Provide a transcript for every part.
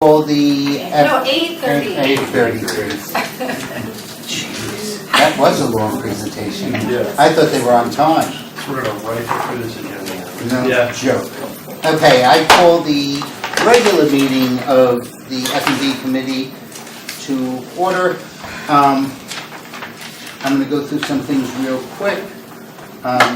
Call the... No, 8:30. 8:33. Jeez, that was a long presentation. Yeah. I thought they were on time. Sort of right for this again. No Yeah. joke. Okay, I call the regular meeting of the F&B committee to order. I'm going to go through some things real quick,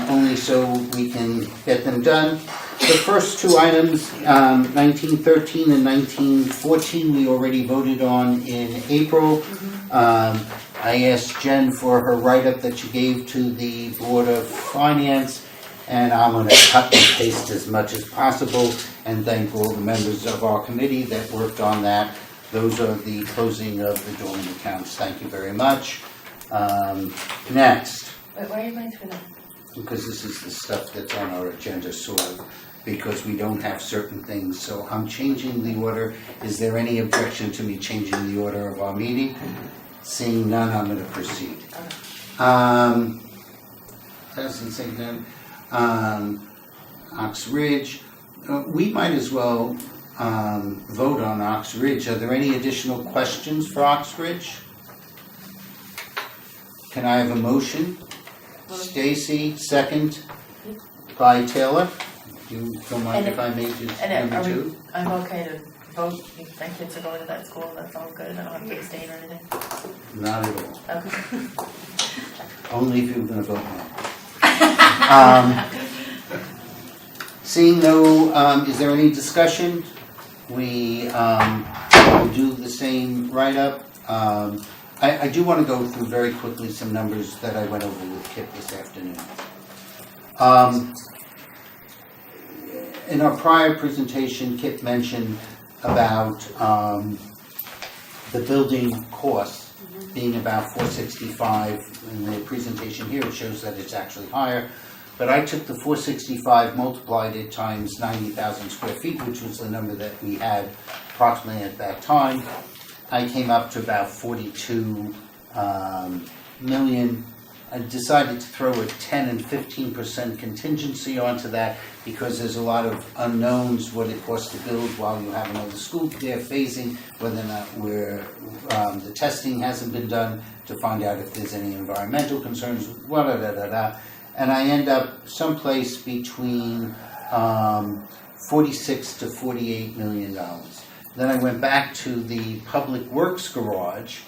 only so we can get them done. The first two items, 1913 and 1914, we already voted on in April. I asked Jen for her write-up that she gave to the Board of Finance, and I'm going to cut and paste as much as possible and thank all the members of our committee that worked on that. Those are the closing of the dormant accounts. Thank you very much. Next. Wait, why are you going through that? Because this is the stuff that's on our agenda, sort of, because we don't have certain things. So I'm changing the order. Is there any objection to me changing the order of our meeting? Seeing none, I'm going to proceed. Doesn't say none. Ox Ridge. We might as well vote on Ox Ridge. Are there any additional questions for Ox Ridge? Can I have a motion? Stacy, second by Taylor. You don't mind if I made you number two? I'm okay to vote if my kids are going to that school, that's all good, I don't have to abstain or anything. Not at all. Okay. Only if you were going to vote no. Seeing no, is there any discussion? We will do the same write-up. I do want to go through very quickly some numbers that I went over with Kip this afternoon. In our prior presentation, Kip mentioned about the building costs being about $465. In the presentation here, it shows that it's actually higher. But I took the 465, multiplied it times 90,000 square feet, which was the number that we had approximately at that time. I came up to about 42 million. I decided to throw a 10 and 15% contingency onto that because there's a lot of unknowns what it costs to build while you have another school there, phasing whether or not the testing hasn't been done to find out if there's any environmental concerns, and I end up someplace between 46 to $48 million. Then I went back to the Public Works garage,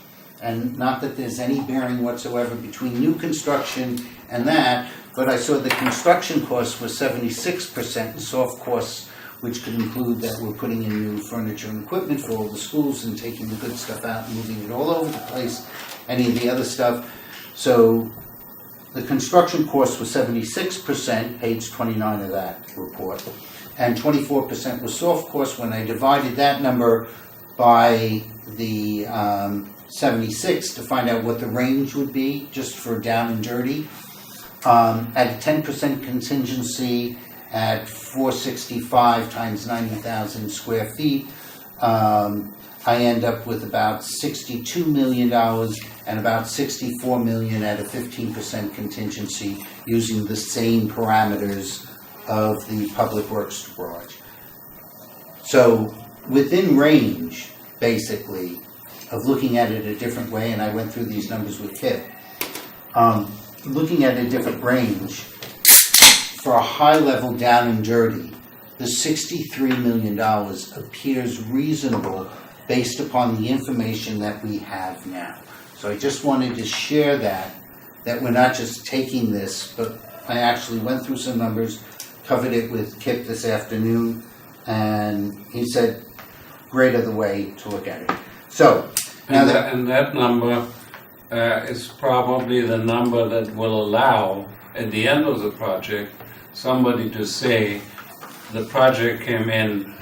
and not that there's any bearing whatsoever between new construction and that, but I saw the construction cost was 76% and soft costs, which could include that we're putting in new furniture and equipment for all the schools and taking the good stuff out and moving it all over the place, any of the other stuff. So the construction cost was 76%, page 29 of that report, and 24% was soft cost. When I divided that number by the 76 to find out what the range would be, just for down and dirty, at a 10% contingency at 465 times 90,000 square feet, I end up with about $62 million and about $64 million at a 15% contingency using the same parameters of the Public Works garage. So within range, basically, of looking at it a different way, and I went through these numbers with Kip, looking at a different range, for a high level down and dirty, the $63 million appears reasonable based upon the information that we have now. So I just wanted to share that we're not just taking this, but I actually went through some numbers, covered it with Kip this afternoon, and he said, great other way to look at it. So, now and that number is probably the number that will allow, at the end of the project, somebody to say the project came in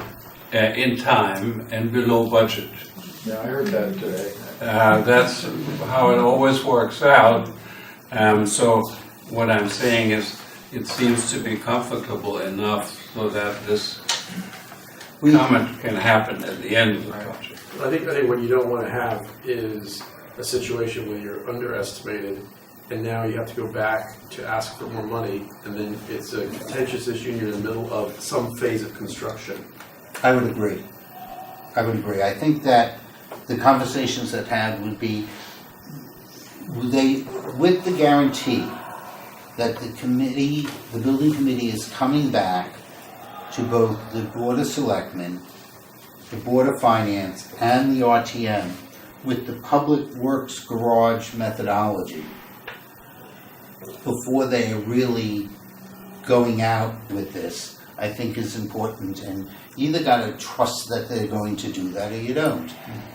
time and below budget. Yeah, I heard that today. That's how it always works out. So what I'm saying is it seems to be comfortable enough so that this comment can happen at the end of the project. I think what you don't want to have is a situation where you're underestimated and now you have to go back to ask for more money, and then it's a contentious issue and you're in the middle of some phase of construction. I would agree. I would agree. I think that the conversations that had would be, with the guarantee that the committee, the building committee is coming back to both the Board of Selectmen, the Board of Finance, and the RTM with the Public Works Garage methodology before they are really going out with this, I think is important. And you either got to trust that they're going to do that or you don't.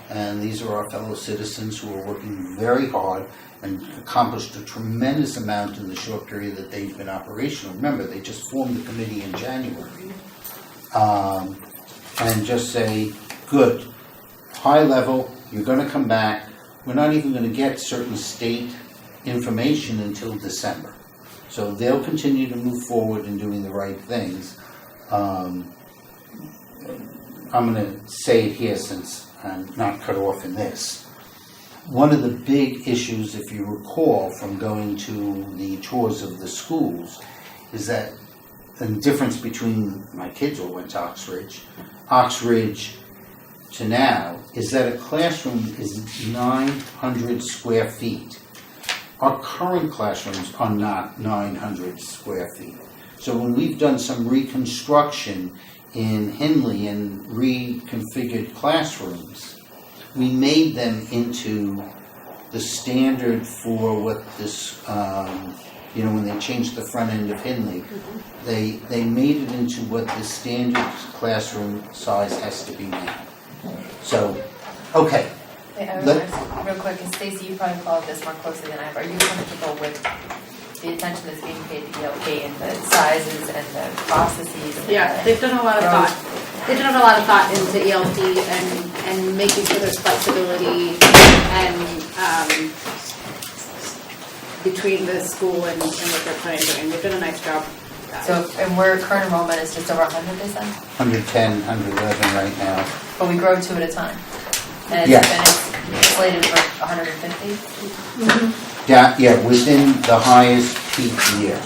And these are our fellow citizens who are working very hard and accomplished a tremendous amount in the short period that they've been operational. Remember, they just formed the committee in January. And just say, good, high level, you're going to come back. We're not even going to get certain state information until December. So they'll continue to move forward in doing the right things. I'm going to say it here since I'm not cut off in this. One of the big issues, if you recall, from going to the tours of the schools is that the difference between my kids all went to Oxridge to now, is that a classroom is 900 square feet. Our current classrooms are not 900 square feet. So when we've done some reconstruction in Henley and reconfigured classrooms, we made them into the standard for what this, when they changed the front end of Henley, they made it into what the standard classroom size has to be now. So, okay. Hey, I was ask real quick, and Stacy, you probably followed this more closely than I have. Are you comfortable with the attention that's being paid to ELP and the sizes and the processes? And Yeah, they've done a lot of thought. They've done a lot of thought into ELP and making sure there's flexibility and between the school and what they're planning on doing. They've done a nice job. So, and current enrollment is just over 100, they said? 110, 111 right now. But we grow 2 at a time. And Yes. it's slated for 150? Yeah, within the highest peak year.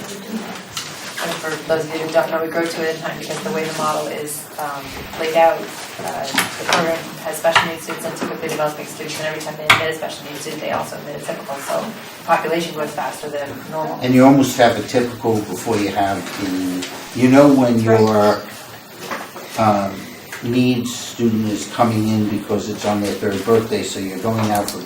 And for those of you who don't know, we grow 2 at a time because the way the model is laid out, the program has special needs students and typically developing students, and every time they admit a special needs student, they also admit a typical, so the population grows faster than normal. And you almost have a typical before you have when your needs student is coming in because it's on their 3rd birthday, so you're going out for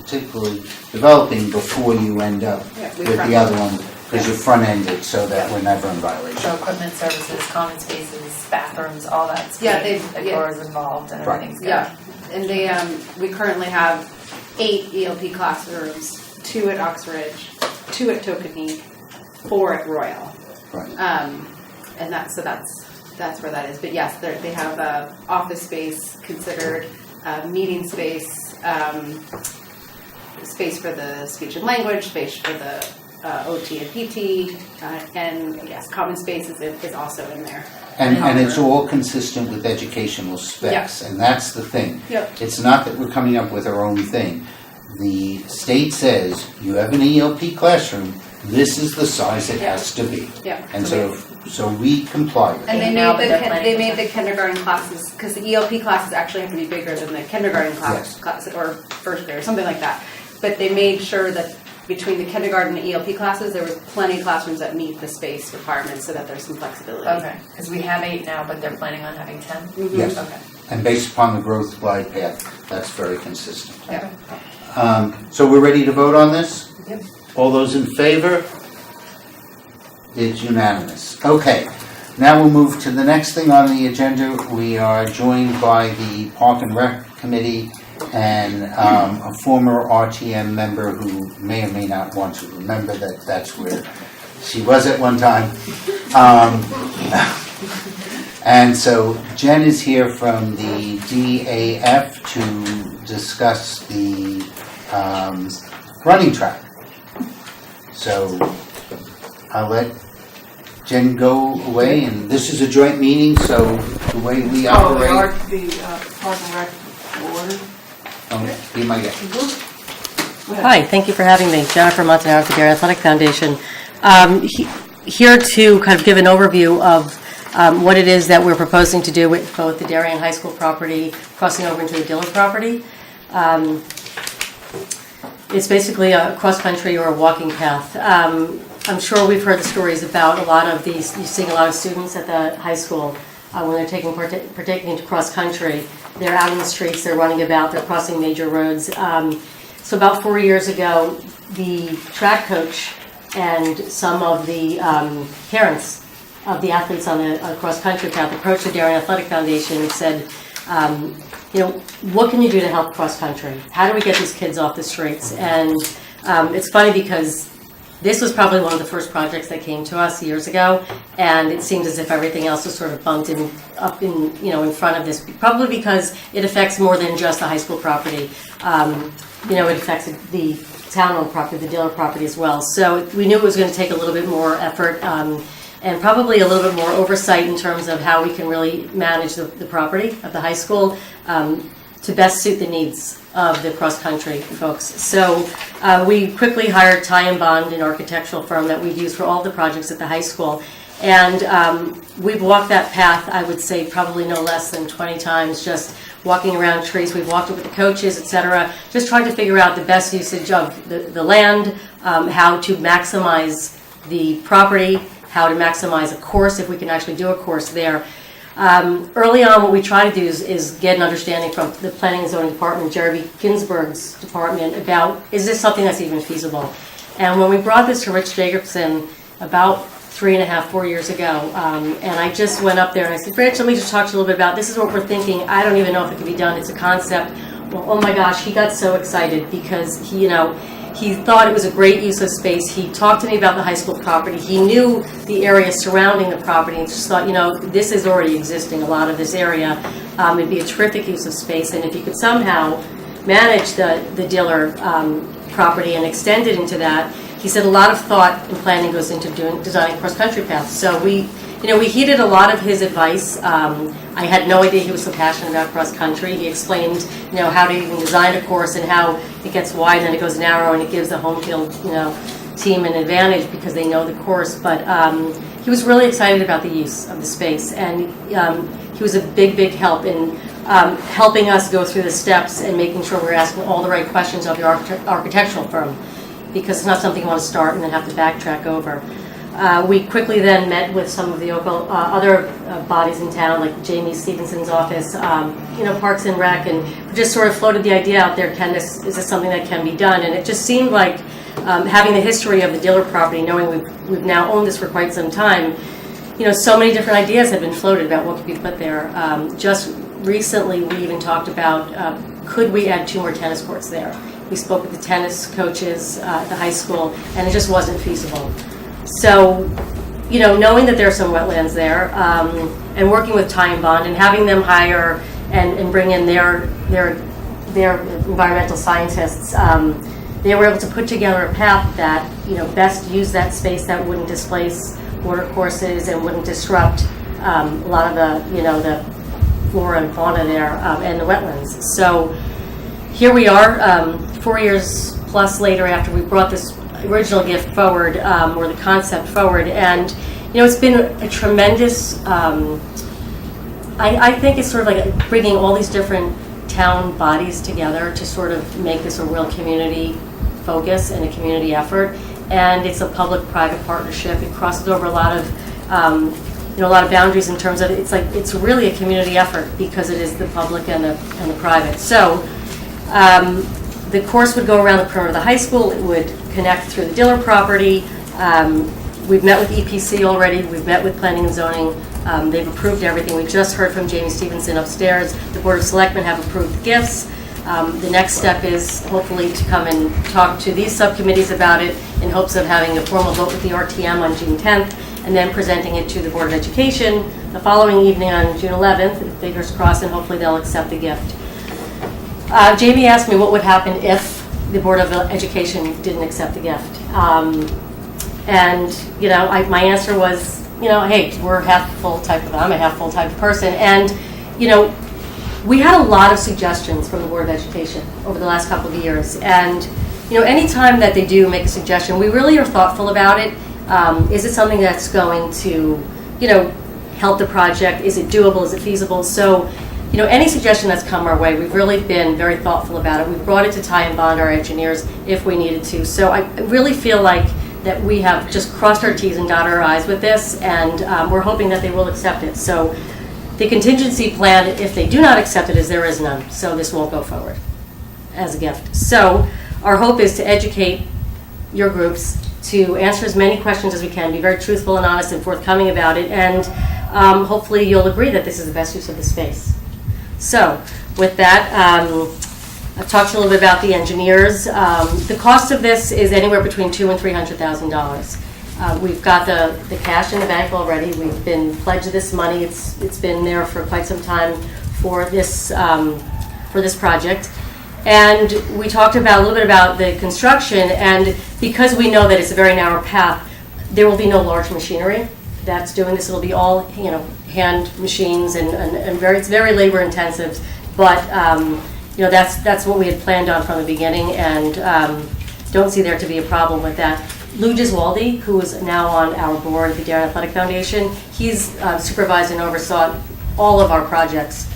typically developing before you end up with the other one, because you're front-ended so that we're never in violation. So equipment, services, common spaces, bathrooms, all that's doors involved and everything's good. Yeah, and we currently have 8 ELP classrooms, 2 at Oxridge, 2 at Tokenique, 4 at Royal. Right. And that's where that is. But yes, they have office space considered, meeting space, space for the speech and language, space for the OT and PT, and yes, common space is also in there. And it's all consistent with educational specs, and that's the thing. Yep. It's not that we're coming up with our own thing. The state says, you have an ELP classroom, this is the size it has to be. Yeah. And so we comply with And that. they made the kindergarten classes, because the ELP classes actually have to be bigger than the kindergarten class or first grade or something like that. But they made sure that between the kindergarten and ELP classes, there was plenty of classrooms that meet the space requirements so that there's some flexibility. Okay, because we have 8 now, but they're planning on having 10? Mm-hmm. Yes. Okay. And based upon the growth glide path, that's very consistent. Okay. So we're ready to vote on this? Yep. All those in favor? It's unanimous. Okay, now we'll move to the next thing on the agenda. We are joined by the Park and Rec Committee and a former RTM member who may or may not want to remember that that's where she was at one time. And so Jen is here from the DAF to discuss the running track. So I'll let Jen go away, and this is a joint meeting, so the way we operate. The Park and Rec Board. Be my guest. Hi, thank you for having me. Jennifer Montanaro, the Dairy Athletic Foundation. Here to kind of give an overview of what it is that we're proposing to do with both the Darien High School property crossing over into the Diller property. It's basically a cross-country or a walking path. I'm sure we've heard the stories about a lot of these, you're seeing a lot of students at the high school when they're partaking into cross-country. They're out in the streets, they're running about, they're crossing major roads. So about 4 years ago, the track coach and some of the parents of the athletes on the cross-country path approached the Darien Athletic Foundation and said, what can you do to help cross-country? How do we get these kids off the streets? And it's funny because this was probably one of the first projects that came to us years ago, and it seemed as if everything else was sort of bumped up in front of this, probably because it affects more than just the high school property. It affects the town-owned property, the Diller property as well. So we knew it was going to take a little bit more effort and probably a little bit more oversight in terms of how we can really manage the property of the high school to best suit the needs of the cross-country folks. So we quickly hired Ty & Bond, an architectural firm that we've used for all the projects at the high school. And we've walked that path, I would say, probably no less than 20 times, just walking around trees. We've walked it with the coaches, etc., just trying to figure out the best usage of the land, how to maximize the property, how to maximize a course, if we can actually do a course there. Early on, what we try to do is get an understanding from the Planning and Zoning Department, Jeremy Ginsburg's department, about, is this something that's even feasible? And when we brought this to Rich Jacobson about 4 years ago, and I just went up there and I said, Rich, let me just talk to you a little bit about, this is what we're thinking. I don't even know if it can be done. It's a concept. Well, oh my gosh, he got so excited because he thought it was a great use of space. He talked to me about the high school property. He knew the area surrounding the property and just thought, this is already existing, a lot of this area. It'd be a terrific use of space. And if you could somehow manage the Diller property and extend it into that, he said a lot of thought and planning goes into designing cross-country paths. So we heeded a lot of his advice. I had no idea he was so passionate about cross-country. He explained, how to even design a course and how it gets wide and it goes narrow and it gives the home field, team an advantage because they know the course. But he was really excited about the use of the space, and he was a big help in helping us go through the steps and making sure we're asking all the right questions of the architectural firm, because it's not something you want to start and then have to backtrack over. We quickly then met with some of the other bodies in town, like Jamie Stevenson's office, Parks and Rec, and just sort of floated the idea out there, is this something that can be done? And it just seemed like having the history of the Diller property, knowing we've now owned this for quite some time, so many different ideas have been floated about what could be put there. Just recently, we even talked about, could we add 2 more tennis courts there? We spoke with the tennis coaches at the high school, and it just wasn't feasible. So, knowing that there are some wetlands there, and working with Ty & Bond and having them hire and bring in their environmental scientists, they were able to put together a path that, best used that space, that wouldn't displace water courses and wouldn't disrupt a lot of the flora and fauna there and the wetlands. So here we are, 4 years plus later after we brought this original gift forward, or the concept forward, and it's been a tremendous, I think it's sort of like bringing all these different town bodies together to sort of make this a real community focus and a community effort. And it's a public-private partnership. It crosses over a lot of a lot of boundaries in terms of it's really a community effort because it is the public and the private. So the course would go around the perimeter of the high school. It would connect through the Diller property. We've met with EPC already. We've met with Planning and Zoning. They've approved everything. We just heard from Jamie Stevenson upstairs. The Board of Selectmen have approved the gifts. The next step is hopefully to come and talk to these subcommittees about it in hopes of having a formal vote with the RTM on June 10th and then presenting it to the Board of Education the following evening on June 11th, fingers crossed, and hopefully they'll accept the gift. Jamie asked me what would happen if the Board of Education didn't accept the gift. My answer was, hey, we're half full type of, I'm a half full type of person. And, we had a lot of suggestions from the Board of Education over the last couple of years. And, anytime that they do make a suggestion, we really are thoughtful about it. Is it something that's going to, help the project? Is it doable? Is it feasible? So, you know, any suggestion that's come our way, we've really been very thoughtful about it. We've brought it to Ty and Bond, our engineers, if we needed to. So I really feel like that we have just crossed our T's and dotted our I's with this, and we're hoping that they will accept it. So the contingency plan, if they do not accept it, is there is none. So this won't go forward as a gift. So our hope is to educate your groups, to answer as many questions as we can, be very truthful and honest and forthcoming about it, and hopefully you'll agree that this is the best use of the space. So with that, I've talked a little bit about the engineers. The cost of this is anywhere between $200,000 and $300,000. We've got the cash in the bank already. We've been pledged this money. It's been there for quite some time for this project. And we talked about a little bit about the construction, and because we know that it's a very narrow path, there will be no large machinery that's doing this. It'll be all, you know, hand machines and it's very labor intensive. But you know, that's what we had planned on from the beginning, and don't see there to be a problem with that. Lou Giswaldi, who is now on our board at the Darien Athletic Foundation, he's supervised and oversaw all of our projects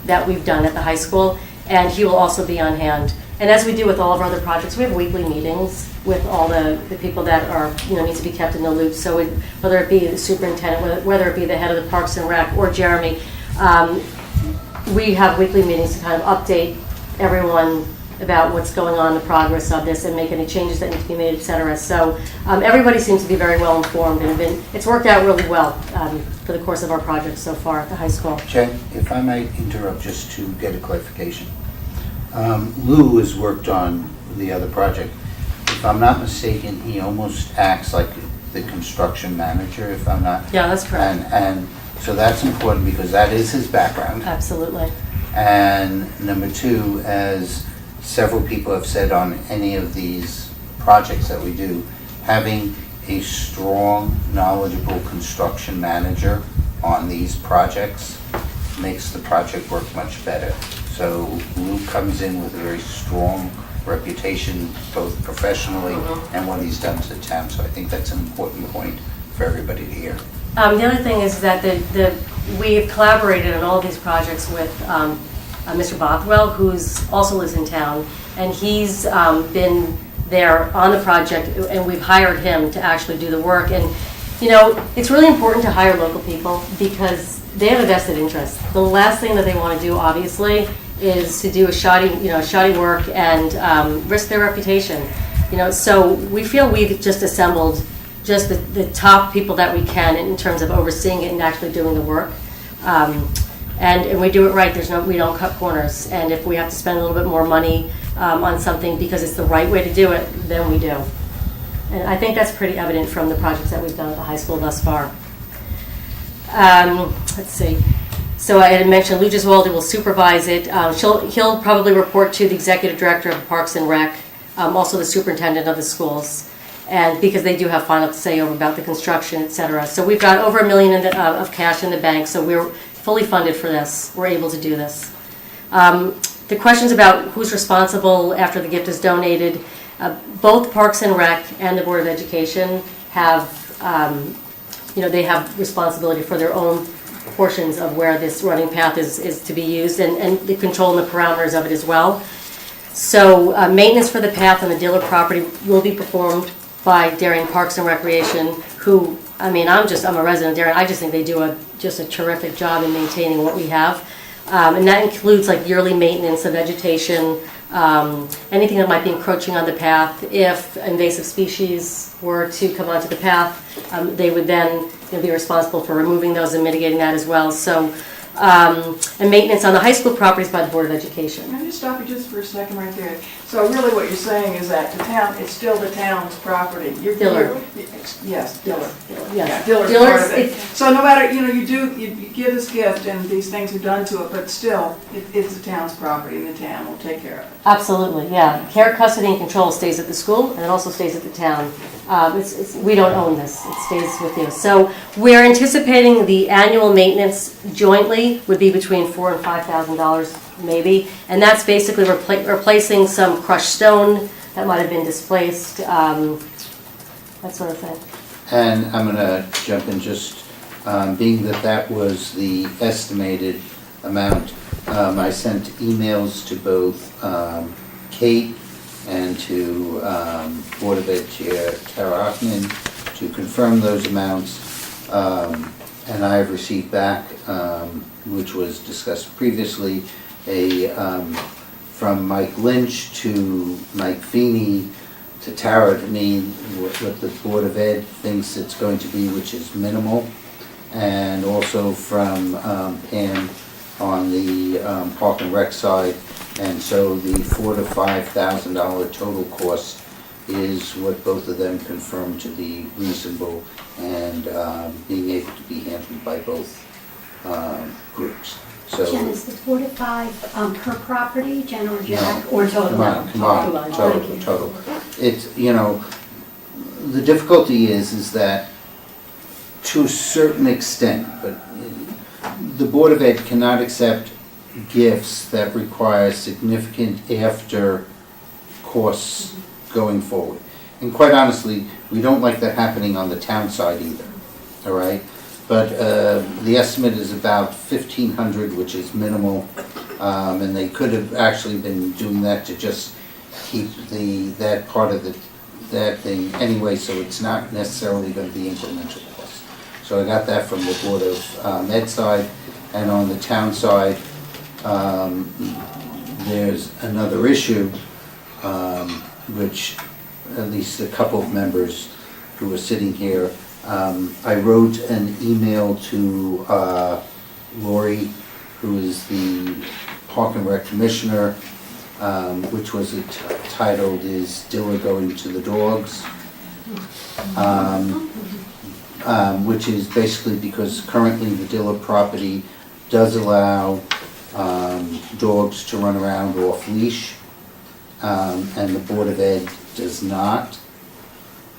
that we've done at the high school, and he will also be on hand. And as we do with all of our other projects, we have weekly meetings with all the people that are, you know, need to be kept in the loop. So whether it be the superintendent, whether it be the head of the Parks and Rec, or Jeremy, we have weekly meetings to kind of update everyone about what's going on, the progress of this, and make any changes that need to be made, et cetera. So everybody seems to be very well informed, and it's worked out really well for the course of our project so far at the high school. Jen, if I might interrupt just to get a clarification. Lou has worked on the other project. If I'm not mistaken, he almost acts like the construction manager, if I'm not. Yeah, that's correct. And so that's important because that is his background. Absolutely. And number two, as several people have said on any of these projects that we do, having a strong, knowledgeable construction manager on these projects makes the project work much better. So Lou comes in with a very strong reputation, both professionally and what he's done to the town. So I think that's an important point for everybody to hear. The other thing is that we have collaborated on all these projects with Mr. Bothwell, who's also lives in town, and he's been there on the project, and we've hired him to actually do the work. And you know, it's really important to hire local people because they have a vested interest. The last thing that they want to do, obviously, is to do a shoddy work and risk their reputation. You know, so we feel we've just assembled just the top people that we can in terms of overseeing it and actually doing the work. And we do it right. We don't cut corners. And if we have to spend a little bit more money on something because it's the right way to do it, then we do. And I think that's pretty evident from the projects that we've done at the high school thus far. Let's see. So I had mentioned Lou Giswaldi will supervise it. He'll probably report to the executive director of Parks and Rec, also the superintendent of the schools, and because they do have final say over about the construction, et cetera. So we've got over $1 million of cash in the bank, so we're fully funded for this. We're able to do this. The questions about who's responsible after the gift is donated, both Parks and Rec and the Board of Education have, they have responsibility for their own portions of where this running path is to be used, and the control and the parameters of it as well. So maintenance for the path on the Diller property will be performed by Darien Parks and Recreation, who, I'm a resident of Darien, I just think they do just a terrific job in maintaining what we have. And that includes like yearly maintenance of vegetation, anything that might be encroaching on the path. If invasive species were to come onto the path, they would then be responsible for removing those and mitigating that as well. So, and maintenance on the high school properties by the Board of Education. Can I just stop you just for a second right there? So really what you're saying is that the town, it's still the town's property. Diller. Yes, Diller. Yes. Yeah, Diller's Diller's, part of it. So no matter, you give this gift and these things are done to it, but still, it's the town's property and the town will take care of it. Absolutely, yeah. Care, custody, and control stays at the school, and it also stays at the town. We don't own this, it stays with you. So we're anticipating the annual maintenance jointly would be between $4,000 and $5,000 maybe, and that's basically replacing some crushed stone that might have been displaced, that sort of thing. And I'm going to jump in just, being that that was the estimated amount, I sent emails to both Kate and to Board of Ed Chair Tara Hoffman to confirm those amounts. And I have received back, which was discussed previously, from Mike Lynch to Mike Feeney to Tara to me, what the Board of Ed thinks it's going to be, which is minimal. And also from Pam on the Park and Rec side. And so the $4,000 to $5,000 total cost is what both of them confirmed to be reasonable and being able to be handled by both groups. So Jen, is the 4 to 5 per property, Jen or Jack, or total? combined, total. It's, the difficulty is that to a certain extent, but the Board of Ed cannot accept gifts that require significant after costs going forward. And quite honestly, we don't like that happening on the town side either, all right? But the estimate is about $1,500, which is minimal, and they could have actually been doing that to just keep that part of that thing anyway, so it's not necessarily going to be incremental costs. So I got that from the Board of Ed side, and on the town side, there's another issue, which at least a couple of members who are sitting here, I wrote an email to Lori, who is the Park and Rec Commissioner, which was titled, "Is Dilla Going to the Dogs?" Which is basically because currently the Dilla property does allow dogs to run around off leash, and the Board of Ed does not.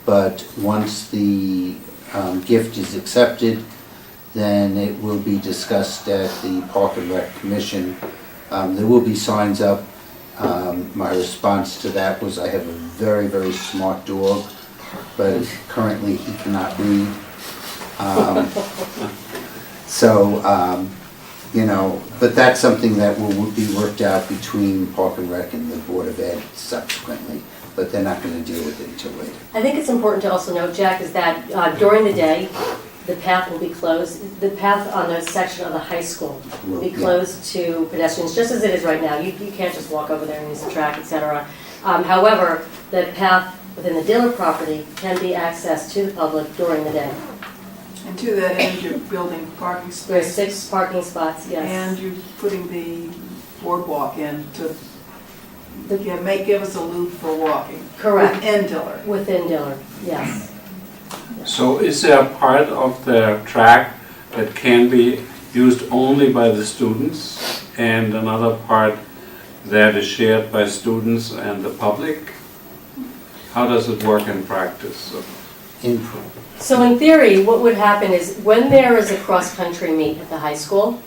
But once the gift is accepted, then it will be discussed at the Park and Rec Commission. There will be signs up. My response to that was I have a very, very smart dog, but currently he cannot read. But that's something that will be worked out between Park and Rec and the Board of Ed subsequently, but they're not going to deal with it until later. I think it's important to also note, Jack, is that during the day, the path will be closed. The path on the section of the high school will be closed to pedestrians, just as it is right now. You can't just walk over there and use the track, etc. However, the path within the Diller property can be accessed to the public during the day. And to that end, you're building parking There's spaces. 6 parking spots, yes. And you're putting the boardwalk in to give us a loop for walking. Correct. Within Diller. Within Diller, yes. So is there a part of the track that can be used only by the students and another part that is shared by students and the public? How does it work in practice? So in theory, what would happen is when there is a cross-country meet at the high school,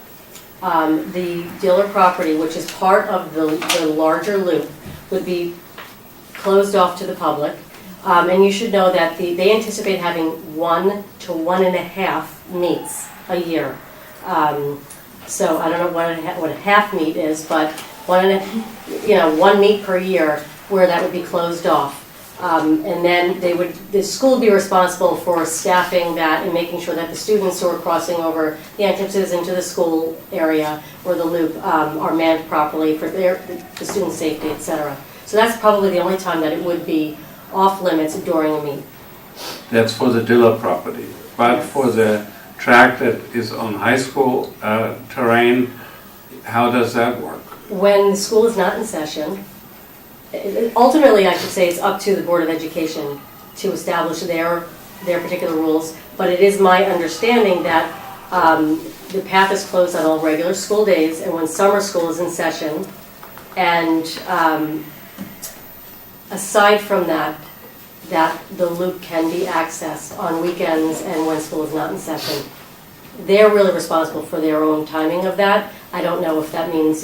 the Diller property, which is part of the larger loop, would be closed off to the public. And you should know that they anticipate having 1 to 1.5 meets a year. So I don't know what a half meet is, but 1 meet per year where that would be closed off. And then the school would be responsible for staffing that and making sure that the students who are crossing over the entrances into the school area or the loop are manned properly for the student safety, etc. So that's probably the only time that it would be off limits during a meet. That's for the Diller property. But for the track that is on high school terrain, how does that work? When the school is not in session, ultimately I should say it's up to the Board of Education to establish their particular rules, but it is my understanding that the path is closed on all regular school days and when summer school is in session, and aside from that the loop can be accessed on weekends and when school is not in session. They're really responsible for their own timing of that. I don't know if that means,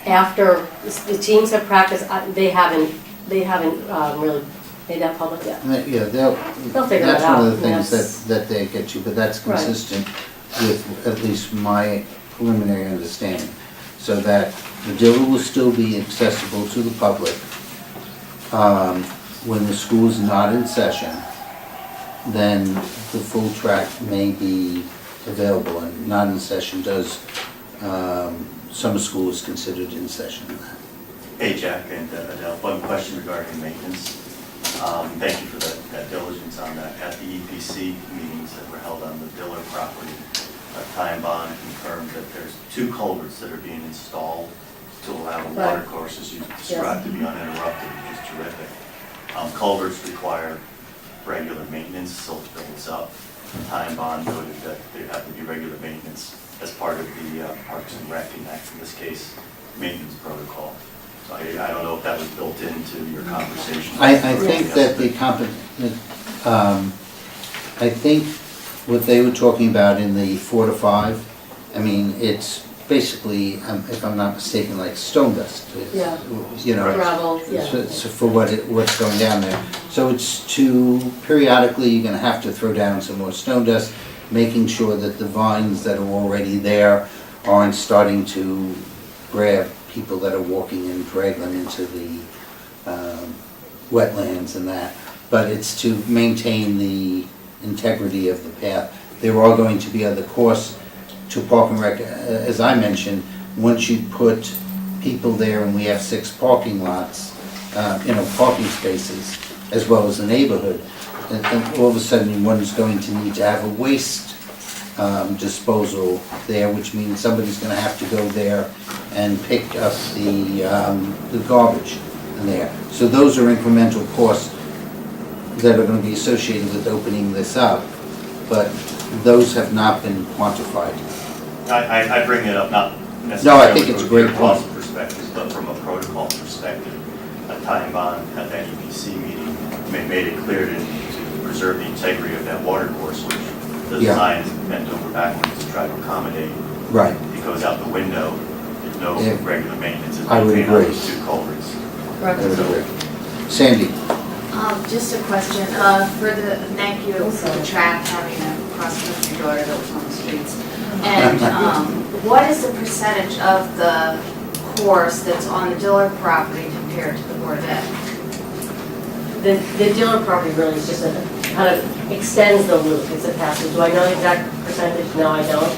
after the teams have practiced, they haven't really made that public yet. Yeah, They'll figure that that's one of the out, things yes. that they get you, but that's Right. consistent with at least my preliminary understanding. So that the dealer will still be accessible to the public when the school is not in session. Then the full track may be available, and not in session does, summer school is considered in session. Hey, Jack and Adele, one question regarding maintenance. Thank you for that diligence on that. At the EPC meetings that were held on the Diller property, Time Bond confirmed that there's 2 culverts that are being installed to allow the water Right. courses you described to be uninterrupted, which is terrific. Culverts require regular maintenance, silt builds up. Time Bond noted that there have to be regular maintenance as part of the Parks and Rec, in this case, maintenance protocol. So I don't know if that was built into your conversation. I think that I think what they were talking about in the 4 to 5, I mean, it's basically, if I'm not mistaken, like stone dust. It's, Yeah. you know, Gravel, yeah. so for what's going down there. So it's to, periodically, you're gonna have to throw down some more stone dust, making sure that the vines that are already there aren't starting to grab people that are walking and drag them into the wetlands and that. But it's to maintain the integrity of the path. There are going to be other costs to Park and Rec. As I mentioned, once you put people there, and we have 6 parking lots, parking spaces, as well as a neighborhood, and all of a sudden one's going to need to have a waste disposal there, which means somebody's gonna have to go there and pick up the garbage in there. So those are incremental costs that are gonna be associated with opening this up, but those have not been quantified. I bring it up not No, I necessarily think it's a from a great cost point. perspective, but from a protocol perspective. Time Bond at that EPC meeting made it clear to preserve the integrity of that water course, which the Yeah. design is bent over backwards to try to accommodate. Right. It goes out the window, there's no Yeah. regular maintenance. It's I would maintained on agree. those 2 culverts. I would agree. Sandy? Just a question, for the, thank you for the track, having a cross-country daughter that was on the streets. And what is the percentage of the course that's on the Diller property compared to the Boardette? The dealer property really is just kind of extends the loop, it's a passage. Do I know the exact percentage? No, I don't.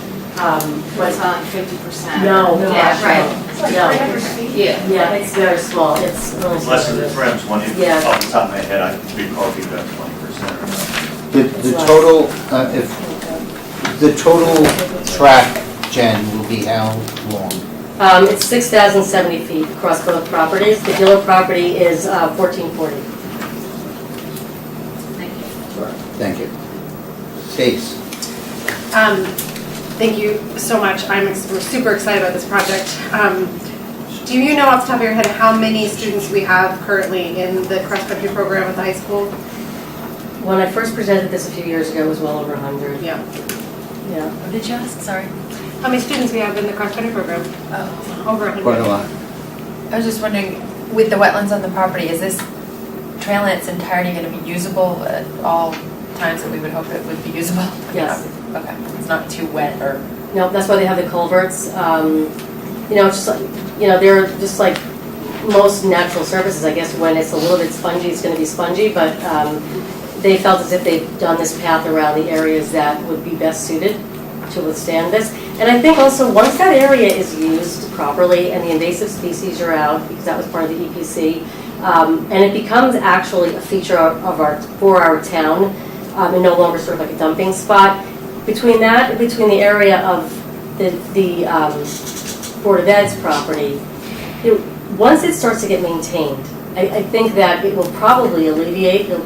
But it's on 50%? No, Yeah, gosh, right. no. No. Yeah. Yeah, it's very small, it's really small. Less than perhaps one, Yeah. off the top of my head, I recall if you got 20% or not. The That's total, if, the total track, Jen, will be how long? It's 6,070 feet across both properties. The dealer property is 1440. Thank you. Thank you. Case? Thank you so much. We're super excited about this project. Do you know off the top of your head how many students we have currently in the cross-country program at the high school? When I first presented this a few years ago, it was well over 100. Yeah. Yeah. What did you ask? Sorry. How many students we have in the cross-country program? Over 100. Quite a lot. I was just wondering, with the wetlands on the property, is this trail in its entirety going to be usable at all times that we would hope it would be usable? Yes. Okay, it's not too wet or... No, that's why they have the culverts. It's just like, they're just like most natural surfaces, I guess. When it's a little bit spongy, it's going to be spongy, but they felt as if they've done this path around the areas that would be best suited to withstand this. And I think also once that area is used properly and the invasive species are out, because that was part of the EPC, and it becomes actually a feature for our town, and no longer sort of like a dumping spot. Between that and between the area of the Board of Ed's property, once it starts to get maintained, I think that it will probably alleviate. A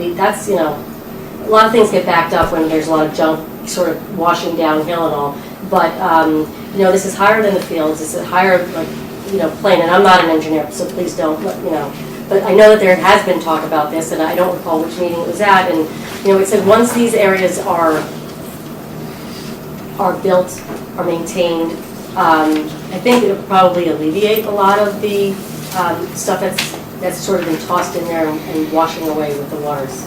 lot of things get backed up when there's a lot of junk sort of washing downhill and all. But this is higher than the fields. It's a higher plane. And I'm not an engineer, so please don't But I know that there has been talk about this, and I don't recall which meeting it was at. And it said once these areas are built, are maintained, I think it will probably alleviate a lot of the stuff that's that's sort of been tossed in there and washing away with the waters.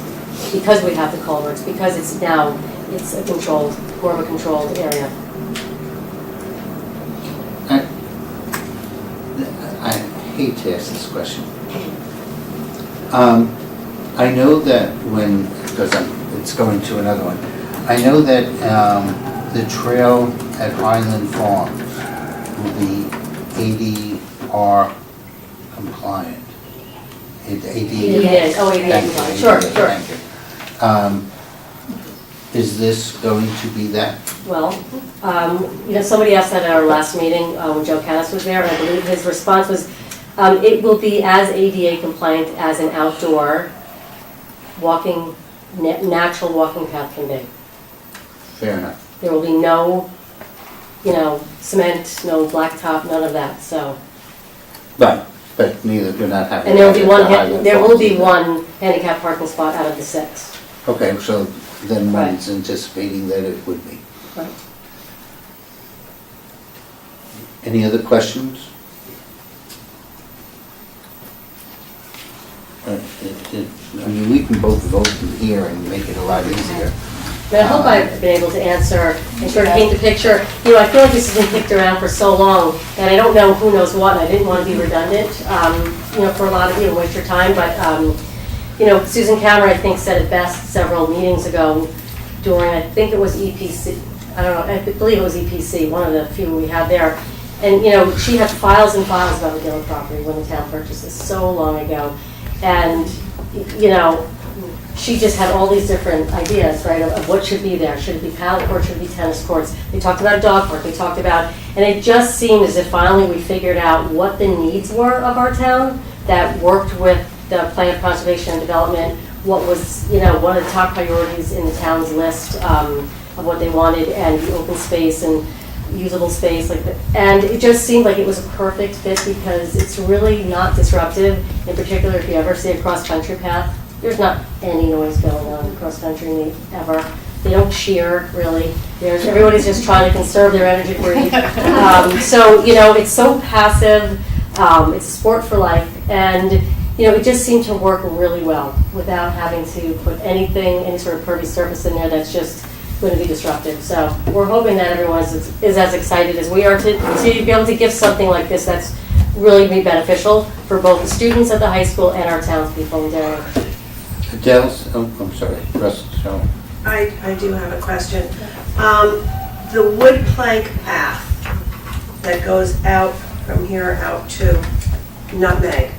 Because we have the culverts, because it's a controlled, more of a controlled area. I hate to ask this question. I know that because it's going to another one, I know that the trail at Highland Farms will be ADR compliant. ADA, oh, ADA compliant, sure, sure. Thank you. Is this going to be that? Well, somebody asked that at our last meeting when Joe Canis was there, and I believe his response was, it will be as ADA compliant as an outdoor walking, natural walking path can be. Fair enough. There will be no, cement, no blacktop, none of that, so. But neither, we're not having. And there will be one handicap parking spot out of the 6. Okay, so then Right. one's anticipating that it would be. Right. Any other questions? We can both vote in here and make it a lot easier. But I hope I've been able to answer and sort of paint the picture. I feel like this has been kicked around for so long, and I don't know who knows what, and I didn't want to be redundant, for a lot of you, waste your time, but, Susan Cameron, I think, said it best several meetings ago during, I think it was EPC, I don't know, I believe it was EPC, one of the few we had there. And, she had files and files about the Dillon property when the town purchased this so long ago. And, she just had all these different ideas, right, of what should be there. Should it be paddle courts, should it be tennis courts? They talked about a dog park, they talked about, and it just seemed as if finally we figured out what the needs were of our town that worked with the plan of conservation and development, what was, one of the top priorities in the town's list of what they wanted, and the open space and usable space, and it just seemed like it was a perfect fit because it's really not disruptive. In particular, if you ever see a cross-country path, there's not any noise going on cross-country meet ever. They don't cheer, really. Everybody's just trying to conserve their energy breathe. So, it's so passive. It's a sport for life. And, it just seemed to work really well without having to put any sort of pervious surface in there that's just going to be disruptive. So we're hoping that everyone is as excited as we are to be able to give something like this that's really be beneficial for both the students at the high school and our townspeople in Darien. Adele's, I'm sorry, Russ, so. I do have a question. The wood plank path that goes out from here out to Nutmeg,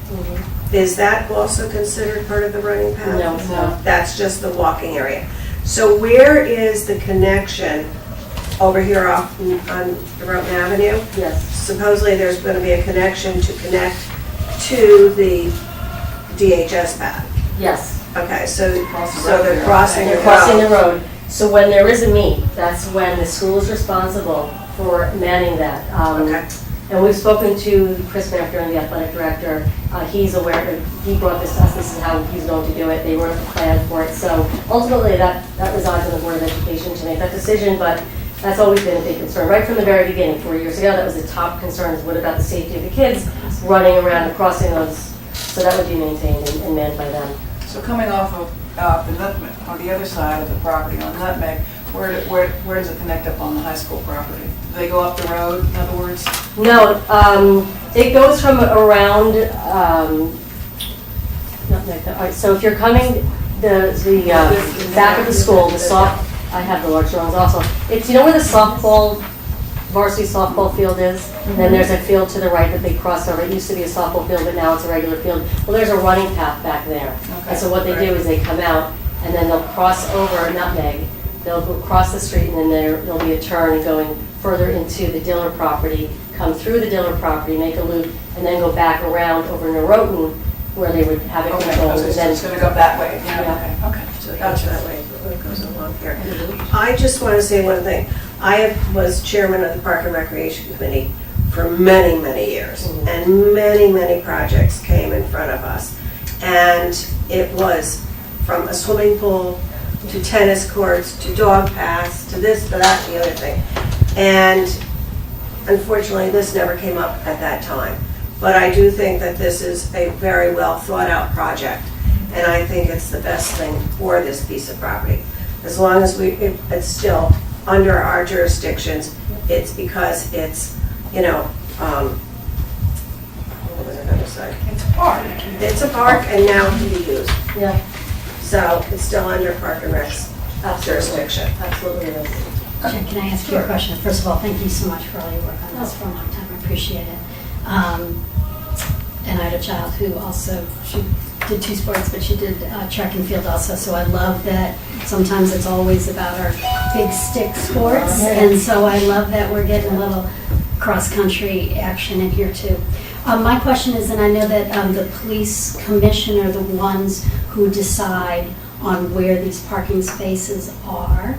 is that also considered part of the running path? No. That's just the walking area. So where is the connection over here off on Roten Avenue? Yes. Supposedly there's going to be a connection to connect to the DHS path. Yes. Okay, so they're crossing the road. They're crossing the road. So when there is a meet, that's when the school is responsible for manning that. Okay. And we've spoken to Chris Becker, the athletic director. He's aware, he brought this to us, this is how he's going to do it. They wrote a plan for it. So ultimately that resides on the Board of Education to make that decision, but that's always been a big concern. Right from the very beginning, 4 years ago, that was the top concern, is what about the safety of the kids running around and crossing those. So that would be maintained and manned by them. So coming off of the Nutmeg, on the other side of the property on Nutmeg, where does it connect up on the high school property? Do they go up the road, in other words? No, it goes from around, Nutmeg. All right, so if you're coming the back of the school, I have the large drawings also. It's, where the varsity softball field is? And then there's a field to the right that they cross over. It used to be a softball field, but now it's a regular field. Well, there's a running path back there. Okay. And so what they do is they come out and then they'll cross over Nutmeg. They'll go across the street and then there'll be a turn going further into the Diller property, come through the Diller property, make a loop, and then go back around over near Roten where they would have it controlled. Okay, And so then, it's going to go that way. Yeah. Okay. So it goes that way, it goes along here. I just want to say one thing. I was chairman of the Park and Recreation Committee for many, many years, and many, many projects came in front of us. And it was from a swimming pool to tennis courts to dog paths to this, to that, the other thing. And unfortunately, this never came up at that time. But I do think that this is a very well thought out project, and I think it's the best thing for this piece of property. As long as it's still under our jurisdictions, it's because it's, you know, what was I gonna say? It's a park. It's a park and now it can be used. Yeah, So it's still under Park and Rec's jurisdiction. absolutely it is. Jen, can I ask you a question? First of all, thank you so much for all your work on this for a long time. I appreciate it. And I had a child who also, she did 2 sports, but she did track and field also. So I love that sometimes it's always about our big stick sports. And so I love that we're getting a little cross-country action in here too. My question is, and I know that the police commission are the ones who decide on where these parking spaces are.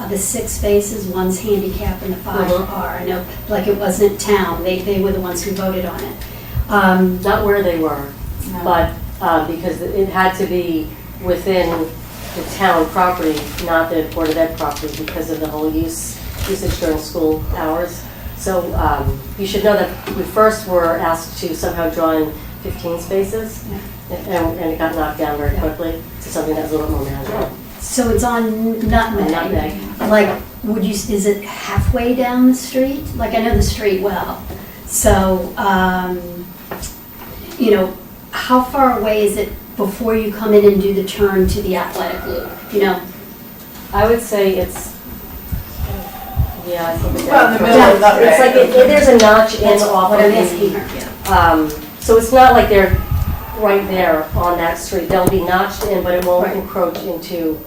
The 6 spaces, one's handicap and the 5 are. I know, like it wasn't town, they were the ones who voted on it. Not where they were, but because it had to be within the town property, not the Board of Ed property, because of the whole usage during school hours. So you should know that we first were asked to somehow draw in 15 spaces, and it got knocked down very quickly to something that was a little more manageable. So it's on Nutmeg. Nutmeg. Like, is it halfway down the street? Like, I know the street well. So, you know, how far away is it before you come in and do the turn to the athletic loop? You know? I would say it's, yeah, I think it's Well, in the middle of Nutmeg. It's like, there's a notch in That's off what of I'm asking her, the, so it's not like they're right there on that street. They'll be notched in, but it won't Right. encroach into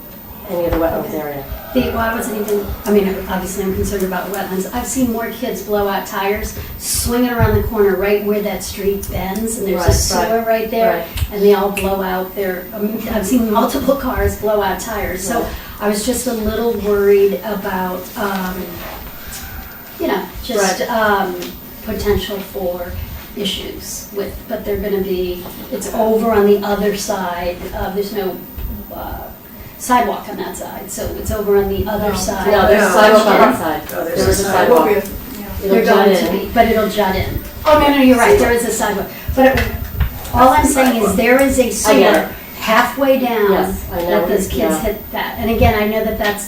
any of the wetlands area. Well, I wasn't even, I mean, obviously I'm concerned about wetlands. I've seen more kids blow out tires swinging around the corner right where that street bends, and there's a Right, sewer right there, right. and they all blow out their, I've seen multiple cars blow out tires. So I was just a little worried about, you know, just potential for issues with, but they're going to be, it's over on the other side. There's no sidewalk on that side, so it's over on the other side. No, there's a sidewalk on that side. No, There is a It will be sidewalk. a- It'll They're jut going to in. be, but it'll jut in. Oh, no, you're right, there is a sidewalk. But all I'm saying is there is a I get sewer it. halfway down Yes, I know. that those kids Yeah. hit that. And again, I know that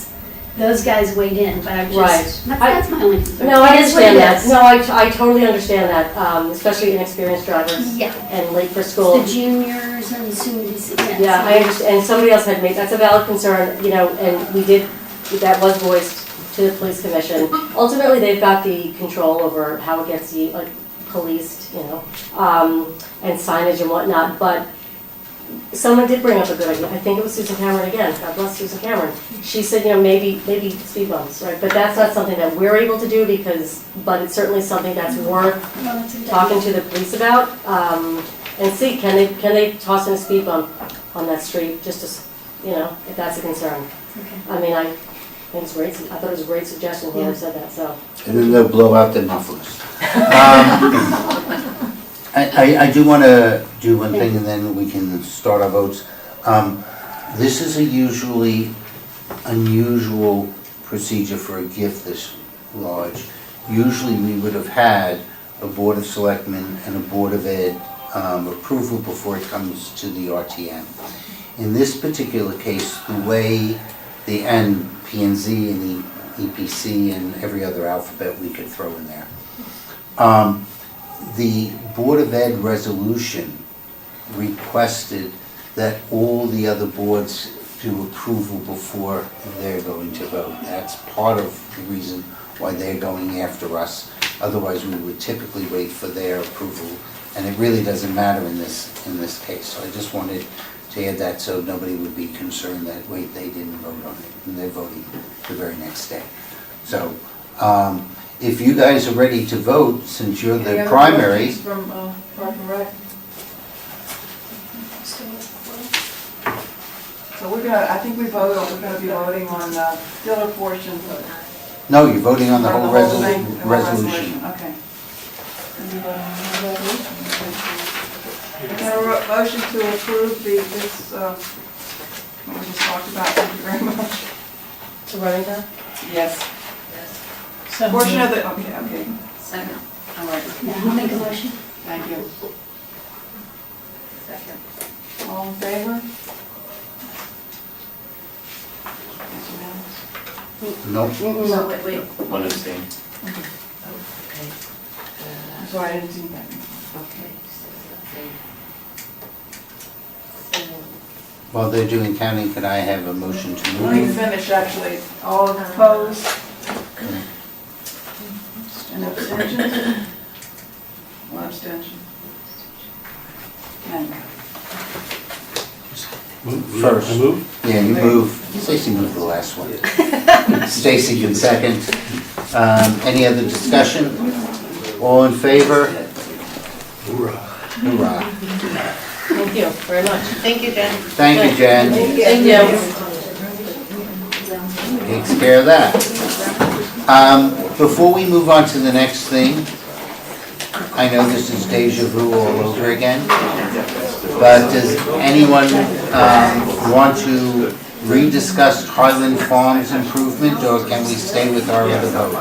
those guys weighed in, but I'm Right. just, that's my only concern. No, I It is what understand it that. is. No, I totally understand that, especially inexperienced drivers Yeah, and late for school. the juniors and soon to be, Yeah, I understand, and somebody else had made, that's a valid concern, you know, and we did, that was voiced to the police commission. Ultimately, they've got the control over how it gets, like, policed, you know, and signage and whatnot, but someone did bring up a good idea. I think it was Susan Cameron again, God bless Susan Cameron. She said, you know, maybe speed bumps, right? But that's not something that we're able to do but it's certainly something that's worth Well, that's a good talking idea. to the police about, and see, can they toss in a speed bump on that street, just to, you know, if that's a concern. Okay. I mean, I think it's great, I thought it was a great suggestion, whoever said that, so. And then they'll blow out the mufflers. I do want to do one thing and then we can start our votes. This is a usually unusual procedure for a gift this large. Usually we would have had a Board of Selectmen and a Board of Ed approval before it comes to the RTM. In this particular case, the way and P&Z and the EPC and every other alphabet we could throw in there. The Board of Ed resolution requested that all the other boards do approval before they're going to vote. That's part of the reason why they're going after us. Otherwise, we would typically wait for their approval, and it really doesn't matter in this case. So I just wanted to add that so nobody would be concerned that, wait, they didn't vote on it, and they're voting the very next day. So, if you guys are ready to vote, since you're Any the other primary, questions from Park and Rec? So I think we're gonna be voting on the Diller portion. no, you're voting on the or whole thing, the whole resolution. Okay. And we vote on the whole resolution. Okay, a motion to approve what we just talked about, thank you very much. So running that? Yes. Portion of the, okay. Second. All right. Yeah, I'll make a motion. Thank you. Second. All in favor? Nope. So, wait. One abstain. Okay. That's why I didn't see that. Okay. While they're doing counting, could I have a motion to Let me move? finish, actually. All opposed? And abstentions? One abstention. And First. I move? Yeah, you move. Stacy moved the last one. Stacy can second. Any other discussion? All in favor? Hoorah. Hoorah. Thank you very much. Thank you, Jen. Thank you, Jen. Thank you. Takes care of that. Before we move on to the next thing, I know this is deja vu all over again, but does anyone want to rediscuss Highland Farms improvement, or can we stay with our other vote?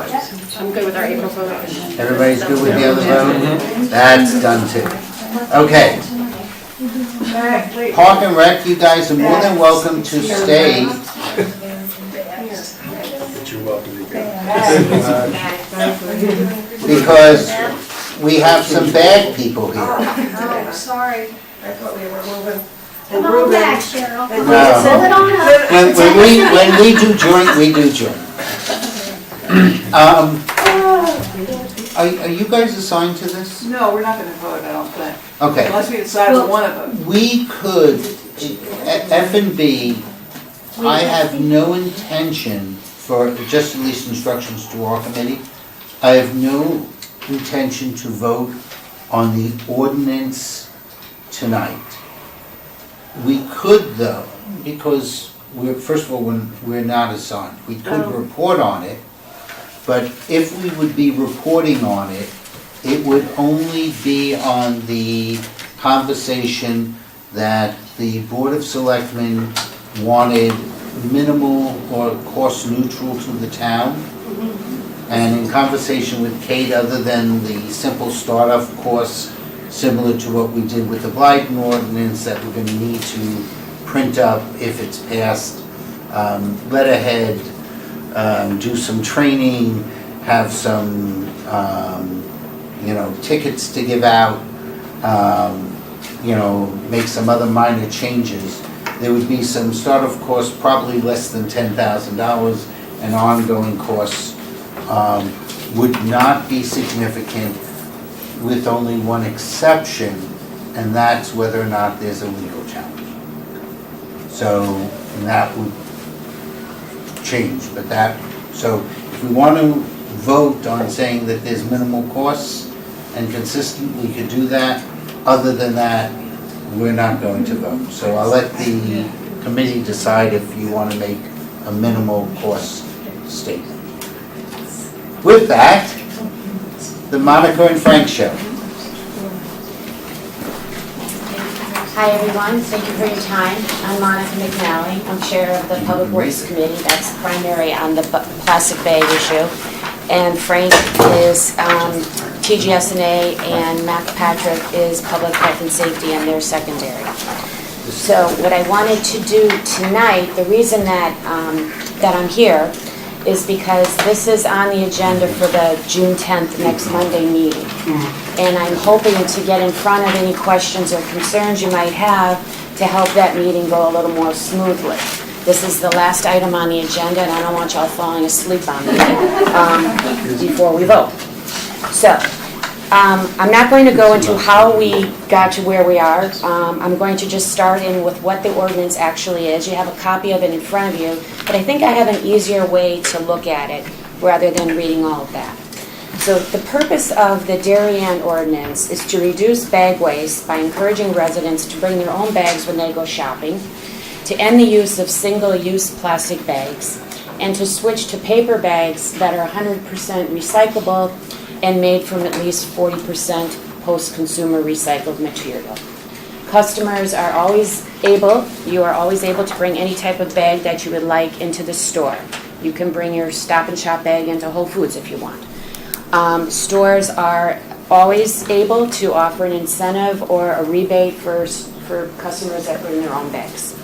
I'm good with our April vote. Everybody's good with the other vote? That's done too. Okay. Park and Rec, you guys are more than welcome to stay. But you're welcome to go. Because we have some bad people here. Oh, sorry. I thought we were moving. Come on back, Cheryl. No. Pull it on up. When we do joint, we do joint. Are you guys assigned to this? no, we're not gonna vote, I don't think. Okay. Unless we decide we want to vote. We could, F&B, I have no intention for, just at least instructions to our committee, I have no intention to vote on the ordinance tonight. We could though, because first of all, we're not assigned. We could report on it, but if we would be reporting on it, it would only be on the conversation that the Board of Selectmen wanted minimal or cost neutral to the town. And in conversation with Kate, other than the simple startup costs, similar to what we did with the Blighton ordinance that we're gonna need to print up if it's passed, letterhead, do some training, have some, tickets to give out, make some other minor changes. There would be some startup costs, probably less than $10,000, and ongoing costs would not be significant, with only one exception, and that's whether or not there's a legal challenge. So, and that would change, so if we want to vote on saying that there's minimal costs and consistent, we could do that. Other than that, we're not going to vote. So I'll let the committee decide if you want to make a minimal cost statement. With that, the Monica and Frank Show. Hi, everyone. Thank you for your time. I'm Monica McNally. I'm chair of the Public Works Committee. That's primary on the plastic bag issue. And Frank is TGS&A, and Mac Patrick is Public Health and Safety, and they're secondary. So what I wanted to do tonight, the reason that I'm here is because this is on the agenda for the June 10th, next Monday meeting. And I'm hoping to get in front of any questions or concerns you might have to help that meeting go a little more smoothly. This is the last item on the agenda, and I don't want y'all falling asleep on me before we vote. So, I'm not going to go into how we got to where we are. I'm going to just start in with what the ordinance actually is. You have a copy of it in front of you, but I think I have an easier way to look at it rather than reading all of that. So the purpose of the Darien ordinance is to reduce bag waste by encouraging residents to bring their own bags when they go shopping, to end the use of single-use plastic bags, and to switch to paper bags that are 100% recyclable and made from at least 40% post-consumer recycled material. Customers are you are always able to bring any type of bag that you would like into the store. You can bring your Stop and Shop bag into Whole Foods if you want. Stores are always able to offer an incentive or a rebate for customers that bring their own bags.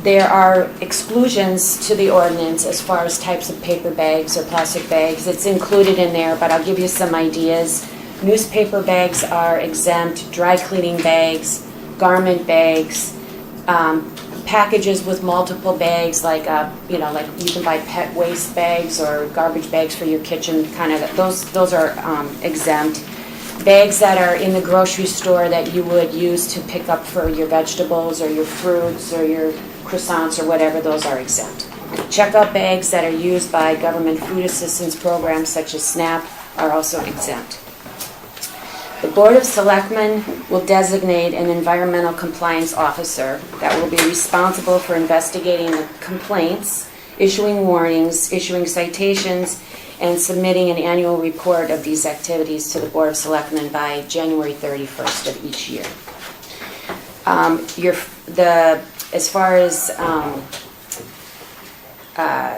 There are exclusions to the ordinance as far as types of paper bags or plastic bags. It's included in there, but I'll give you some ideas. Newspaper bags are exempt, dry cleaning bags, garment bags, packages with multiple bags, like like you can buy pet waste bags or garbage bags for your kitchen, kind of, those are exempt. Bags that are in the grocery store that you would use to pick up for your vegetables or your fruits or your croissants or whatever, those are exempt. Checkout bags that are used by government food assistance programs such as SNAP are also exempt. The Board of Selectmen will designate an environmental compliance officer that will be responsible for investigating the complaints, issuing warnings, issuing citations, and submitting an annual report of these activities to the Board of Selectmen by January 31st of each year. As far as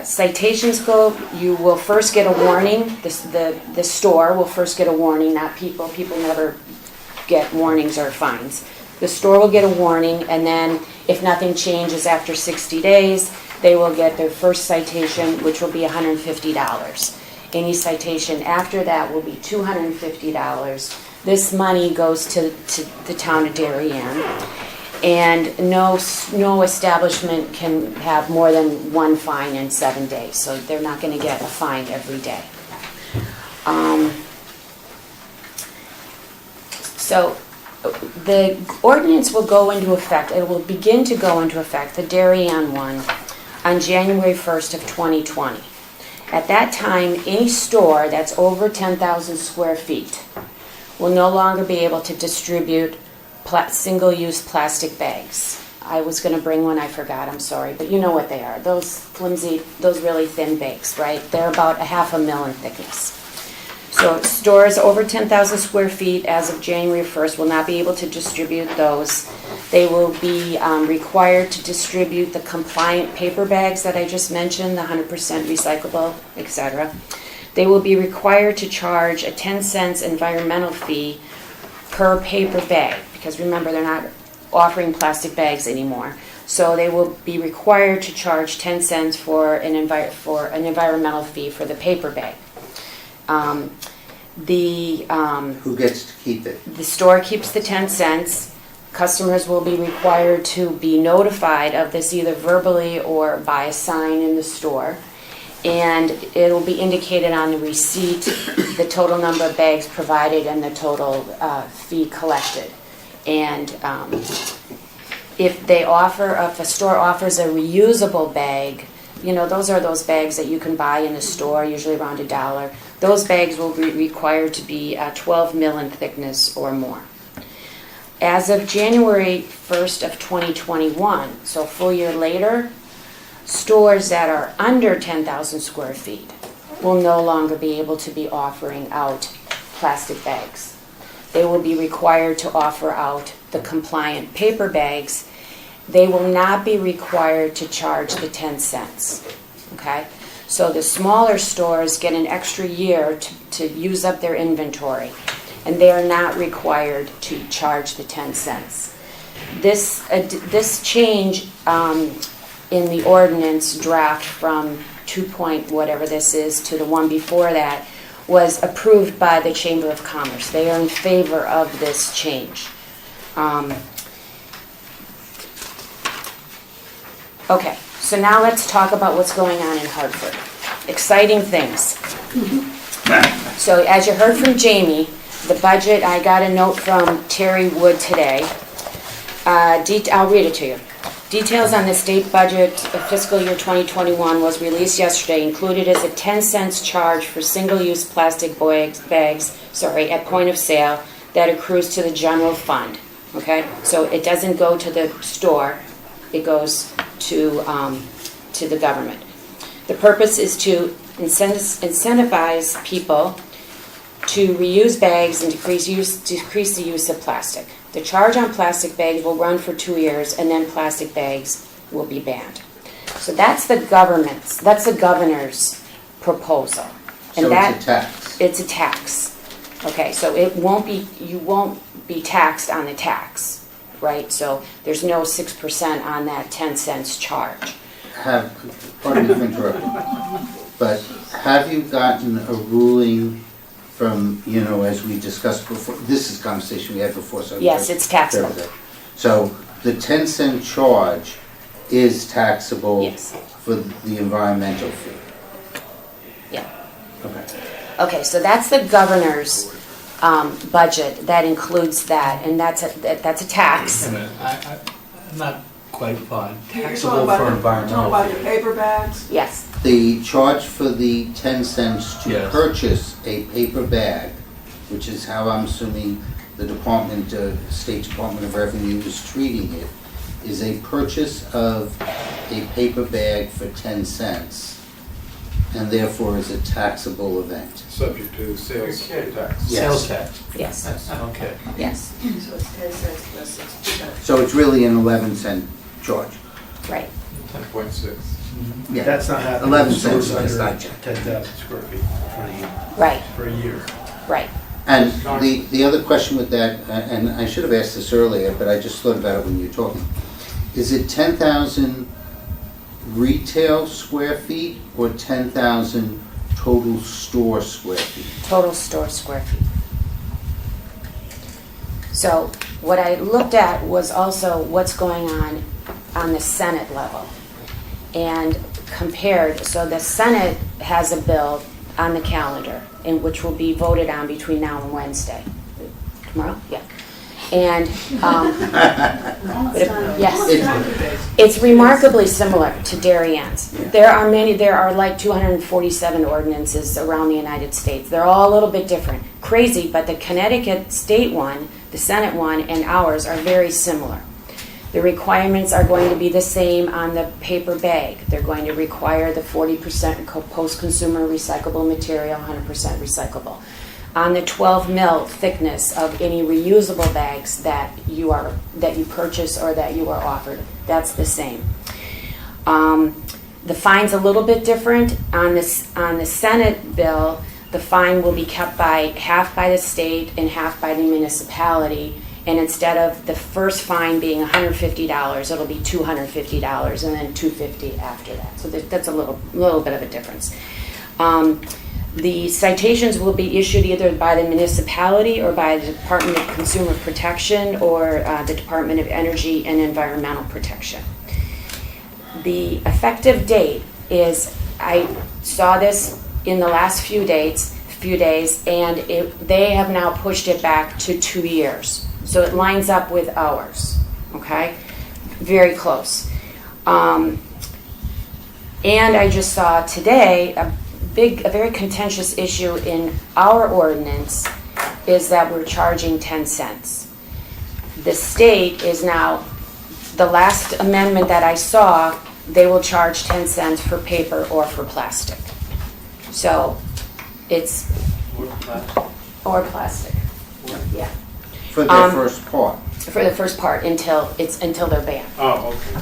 citations go, you will first get a warning. The store will first get a warning, not people. People never get warnings or fines. The store will get a warning, and then if nothing changes after 60 days, they will get their first citation, which will be $150. Any citation after that will be $250. This money goes to the town of Darien. And no establishment can have more than one fine in 7 days, so they're not going to get a fine every day. So the ordinance will go into effect, it will begin to go into effect, the Darien one, on January 1st of 2020. At that time, any store that's over 10,000 square feet will no longer be able to distribute single-use plastic bags. I was going to bring one, I forgot, I'm sorry, but you know what they are. Those flimsy, those really thin bags, right? They're about 1/2 mil in thickness. So stores over 10,000 square feet as of January 1st will not be able to distribute those. They will be required to distribute the compliant paper bags that I just mentioned, the 100% recyclable, etc. They will be required to charge a 10 cents environmental fee per paper bag, because remember, they're not offering plastic bags anymore. So they will be required to charge 10 cents for an environmental fee for the paper bag. Who gets to keep it? The store keeps the 10 cents. Customers will be required to be notified of this either verbally or by a sign in the store. And it will be indicated on the receipt the total number of bags provided and the total fee collected. And if a store offers a reusable bag, those are those bags that you can buy in the store, usually around $1. Those bags will be required to be 12 mil in thickness or more. As of January 1st of 2021, so a full year later, stores that are under 10,000 square feet will no longer be able to be offering out plastic bags. They will be required to offer out the compliant paper bags. They will not be required to charge the 10 cents. Okay? So the smaller stores get an extra year to use up their inventory, and they are not required to charge the 10 cents. This change in the ordinance draft from 2 point whatever this is to the one before that was approved by the Chamber of Commerce. They are in favor of this change. Okay, so now let's talk about what's going on in Hartford. Exciting things. So as you heard from Jamie, the budget, I got a note from Terry Wood today. I'll read it to you. Details on the state budget of fiscal year 2021 was released yesterday, included as a 10 cents charge for single-use plastic bags at point of sale that accrues to the general fund. Okay, so it doesn't go to the store; it goes to the government. The purpose is to incentivize people to reuse bags and decrease the use of plastic. The charge on plastic bags will run for 2 years, and then plastic bags will be banned. So that's the governor's proposal. And So it's a tax. It's a tax. Okay, so it won't be, you won't be taxed on the tax, right? So there's no 6% on that 10 cents charge. Pardon me for interrupting, but have you gotten a ruling from, as we discussed before, this is a conversation we had before, so. Yes, it's taxable. So the 10-cent charge is taxable Yes. for the environmental fee? Yeah. Okay. Okay, so that's the governor's budget, that includes that, and that's a tax. Wait a minute, I'm not quite fine. You're Taxable for talking environmental. about the paper bags? Yes, The charge for the 10 cents to Yes. purchase a paper bag, which is how I'm assuming the State Department of Revenue is treating it, is a purchase of a paper bag for 10 cents, and therefore is a taxable event. Subject to sales tax. Yes. Sales tax. yes, Okay. yes, So it's 10 cents plus 6%. So it's really an 11-cent charge. right. 10.6. Yeah. That's not happening. 11 in stores cents, that's under not checked. 10,000 square feet Right, for a year. right. And the other question with that, and I should have asked this earlier, but I just thought about it when you were talking. Is it 10,000 retail square feet or 10,000 total store square feet? Total store square feet. So what I looked at was also what's going on the Senate level. And compared, so the Senate has a bill on the calendar, in which will be voted on between now and Wednesday. Tomorrow? Yeah. And, yes, it's remarkably similar to Darienne's. There are like 247 ordinances around the United States. They're all a little bit different. Crazy, but the Connecticut state one, the Senate one, and ours are very similar. The requirements are going to be the same on the paper bag. They're going to require the 40% post-consumer recyclable material, 100% recyclable. On the 12 mil thickness of any reusable bags that you purchase or that you are offered, that's the same. The fine's a little bit different. On the Senate bill, the fine will be kept by half by the state and half by the municipality. And instead of the first fine being $150, it'll be $250 and then $250 after that. So that's a little bit of a difference. The citations will be issued either by the municipality or by the Department of Consumer Protection or the Department of Energy and Environmental Protection. The effective date is, I saw this in the last few days, and they have now pushed it back to 2 years. So it lines up with ours, okay? Very close. And I just saw today a very contentious issue in our ordinance is that we're charging 10 cents. The state is now, the last amendment that I saw, they will charge 10 cents for paper or for plastic. So it's, or plastic, yeah. For their first part? For the first part, until they're banned. Oh, okay.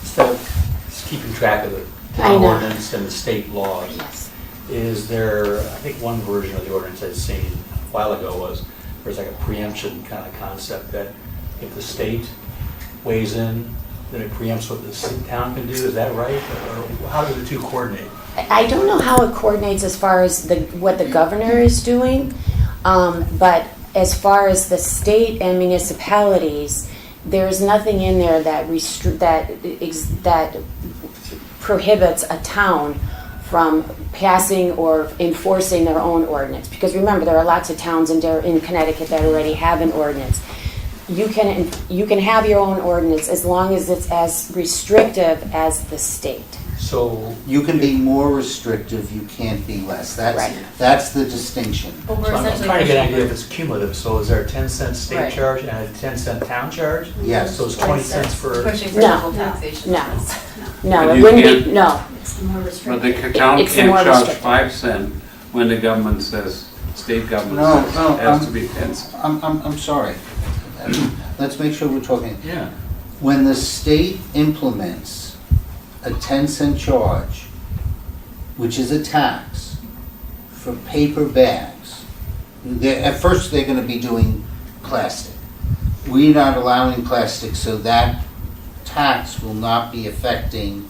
So, just keeping track of the I town know. ordinance and the state laws. Yes. Is there, I think one version of the ordinance I'd seen a while ago was, there's like a preemption kind of concept that if the state weighs in, then it preempts what the town can do. Is that right? Or how do the two coordinate? I don't know how it coordinates as far as what the governor is doing, but as far as the state and municipalities, there's nothing in there that prohibits a town from passing or enforcing their own ordinance. Because remember, there are lots of towns in Connecticut that already have an ordinance. You can have your own ordinance as long as it's as restrictive as the state. So, You can be more restrictive, you can't be less. Right. That's the distinction. But we're so I'm essentially trying to get an pushing idea if it's cumulative. So is there a 10-cent state Right. charge and a 10-cent town charge? Yes. So it's 20 cents for... Pushing for No. equal taxation. No. But No, it you wouldn't can't- be, no. It's the more But restrictive. the town It's can't more charge restrictive. 5 cents when the government says, state government No, says no, it has to be 10 cents. I'm sorry. Let's make sure we're talking. Yeah. When the state implements a 10-cent charge, which is a tax, for paper bags, at first they're gonna be doing plastic. We're not allowing plastic, so that tax will not be affecting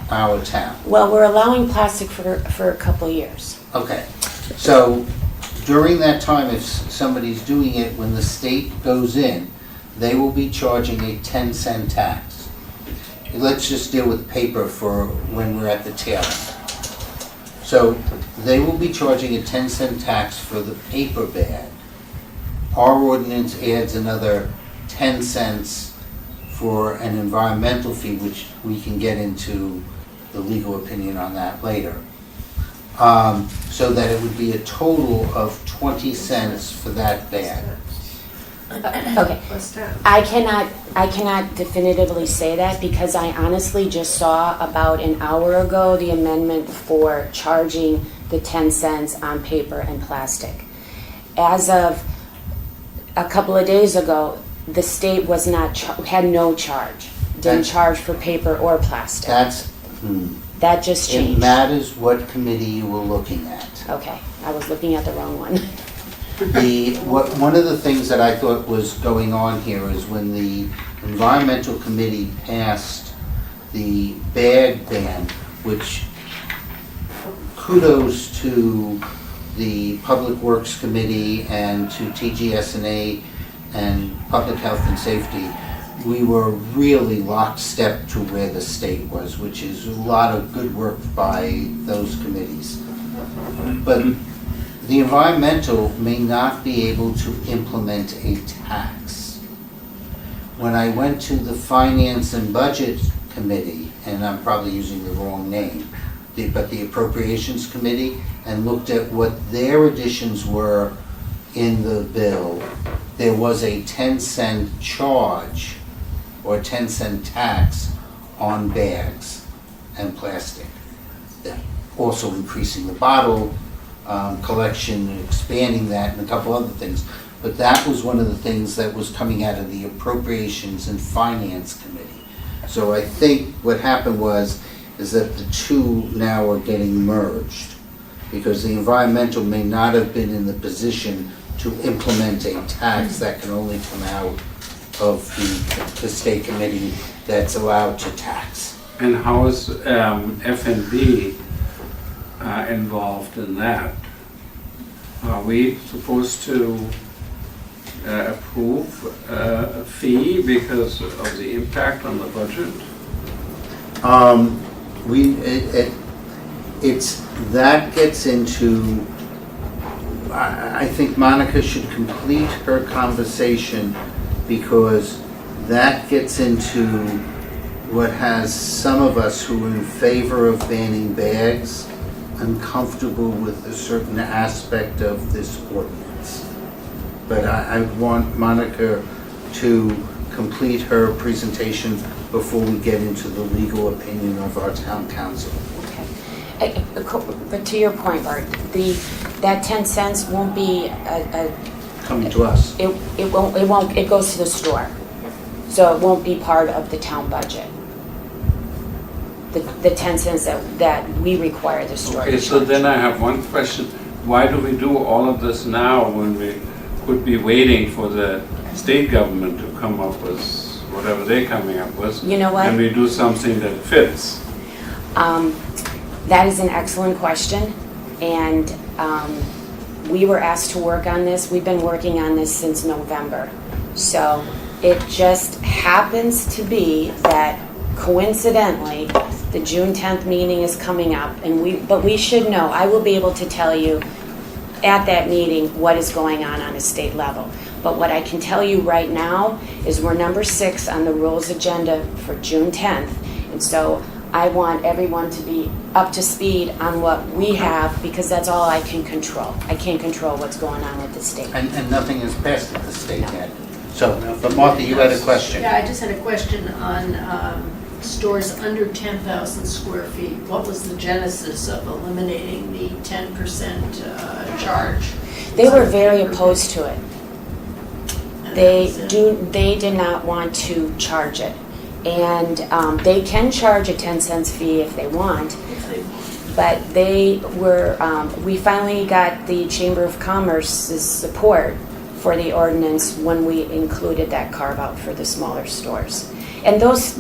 our town. Well, we're allowing plastic for a couple of years. Okay, so during that time, if somebody's doing it, when the state goes in, they will be charging a 10-cent tax. Let's just deal with paper for when we're at the tail end. So they will be charging a 10-cent tax for the paper bag. Our ordinance adds another 10 cents for an environmental fee, which we can get into the legal opinion on that later. So that it would be a total of 20 cents for that bag. Okay. I cannot definitively say that because I honestly just saw about an hour ago the amendment for charging the 10 cents on paper and plastic. As of a couple of days ago, the state was not had no charge. Didn't charge for paper or plastic. That just changed. It matters what committee you were looking at. Okay, I was looking at the wrong one. One of the things that I thought was going on here is when the environmental committee passed the bag ban, which kudos to the Public Works Committee and to TGS&A and Public Health and Safety, we were really lockstep to where the state was, which is a lot of good work by those committees. But the environmental may not be able to implement a tax. When I went to the Finance and Budget Committee, and I'm probably using the wrong name, but the Appropriations Committee, and looked at what their additions were in the bill, there was a 10-cent charge or 10-cent tax on bags and plastic. Also increasing the bottle collection, expanding that, and a couple other things. But that was one of the things that was coming out of the Appropriations and Finance Committee. So I think what happened is that the two now are getting merged, because the environmental may not have been in the position to implement a tax that can only come out of the state committee that's allowed to tax. And how is F&B involved in that? Are we supposed to approve a fee because of the impact on the budget? That gets into, I think Monica should complete her conversation, because that gets into what has some of us who are in favor of banning bags uncomfortable with a certain aspect of this ordinance. But I want Monica to complete her presentation before we get into the legal opinion of our town council. Okay. But to your point, Bart, that 10 cents won't be coming to us. It won't, it goes to the store. So it won't be part of the town budget. The 10 cents that we require the store to Okay, so charge. then I have one question. Why do we do all of this now when we could be waiting for the state government to come up with whatever they're coming up with? You know what? And we do something that fits. That is an excellent question, and we were asked to work on this. We've been working on this since November. So it just happens to be that coincidentally, the June 10th meeting is coming up, but we should know. I will be able to tell you at that meeting what is going on a state level. But what I can tell you right now is we're number 6 on the rules agenda for June 10th. And so I want everyone to be up to speed on what we have, because that's all I can control. I can't control what's going on at the state. And nothing is passed at the state yet. So, but Martha, you had a question. Yeah, I just had a question on stores under 10,000 square feet. What was the genesis of eliminating the 10% charge? They were very opposed to it. They did not want to charge it. And they can charge a 10 cents fee if they want, but they were, we finally got the Chamber of Commerce's support for the ordinance when we included that carve out for the smaller stores. And those,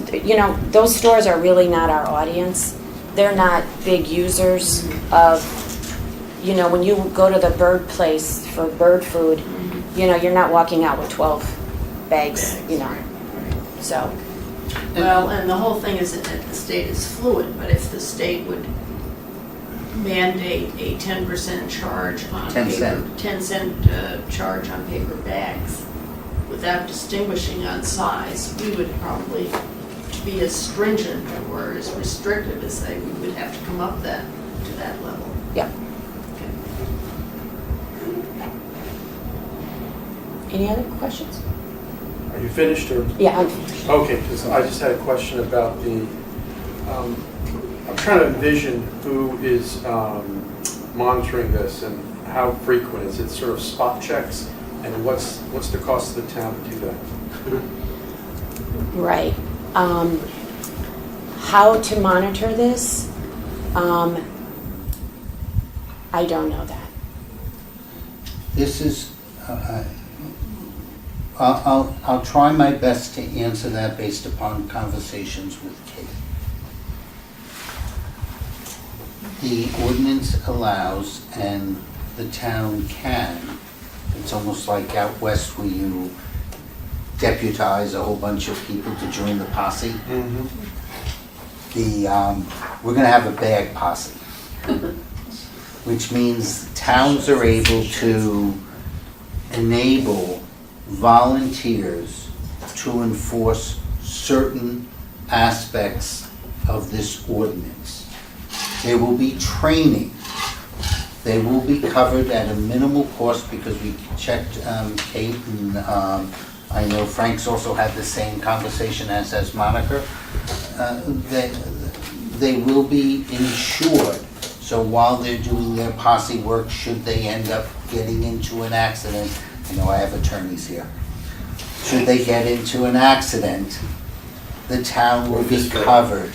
those stores are really not our audience. They're not big users of, when you go to the bird place for bird food, you're not walking out with 12 bags, so. Well, and the whole thing is that the state is fluid, but if the state would mandate a 10% charge on 10 paper, cent. 10-cent charge on paper bags, without distinguishing on size, we would probably be as stringent or as restrictive as they would have to come up to that level. Yeah. Any other questions? Are you finished or? Yeah, I'm finished. Okay, because I just had a question about the, I'm trying to envision who is monitoring this and how frequent. Is it sort of spot checks? And what's the cost to the town to do that? Right. How to monitor this? I don't know that. This is, I'll try my best to answer that based upon conversations with Kate. The ordinance allows, and the town can, it's almost like out west where you deputize a whole bunch of people to join the posse. Mm-hmm. We're gonna have a bag posse, which means towns are able to enable volunteers to enforce certain aspects of this ordinance. There will be training. They will be covered at a minimal cost because we checked Kate and I know Frank's also had the same conversation as has Monica. They will be insured. So while they're doing their posse work, should they end up getting into an accident, I know I have attorneys here. Should they get into an accident, the town will be covered,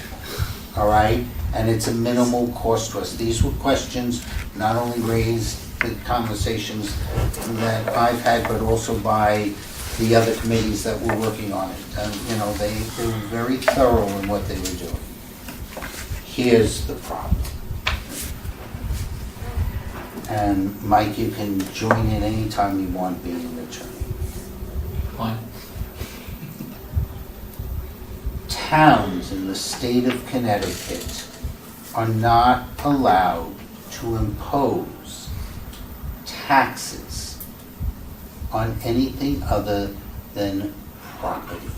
all right? And it's a minimal cost to us. These were questions not only raised with conversations that I've had, but also by the other committees that were working on it. They were very thorough in what they were doing. Here's the problem. And Mike, you can join in anytime you want being an attorney. Fine. Towns in the state of Connecticut are not allowed to impose taxes on anything other than property.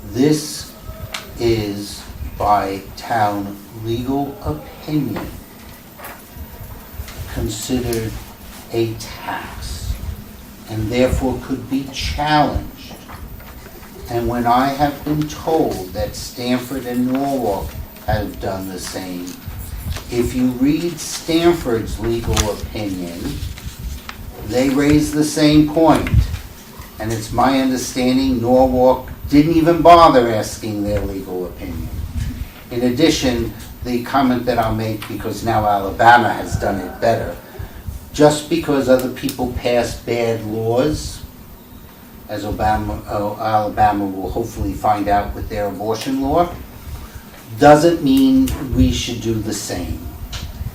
This is, by town legal opinion, considered a tax and therefore could be challenged. And when I have been told that Stamford and Norwalk have done the same, if you read Stamford's legal opinion, they raise the same point. And it's my understanding Norwalk didn't even bother asking their legal opinion. In addition, the comment that I'll make, because now Alabama has done it better, just because other people pass bad laws, as Alabama will hopefully find out with their abortion law, doesn't mean we should do the same.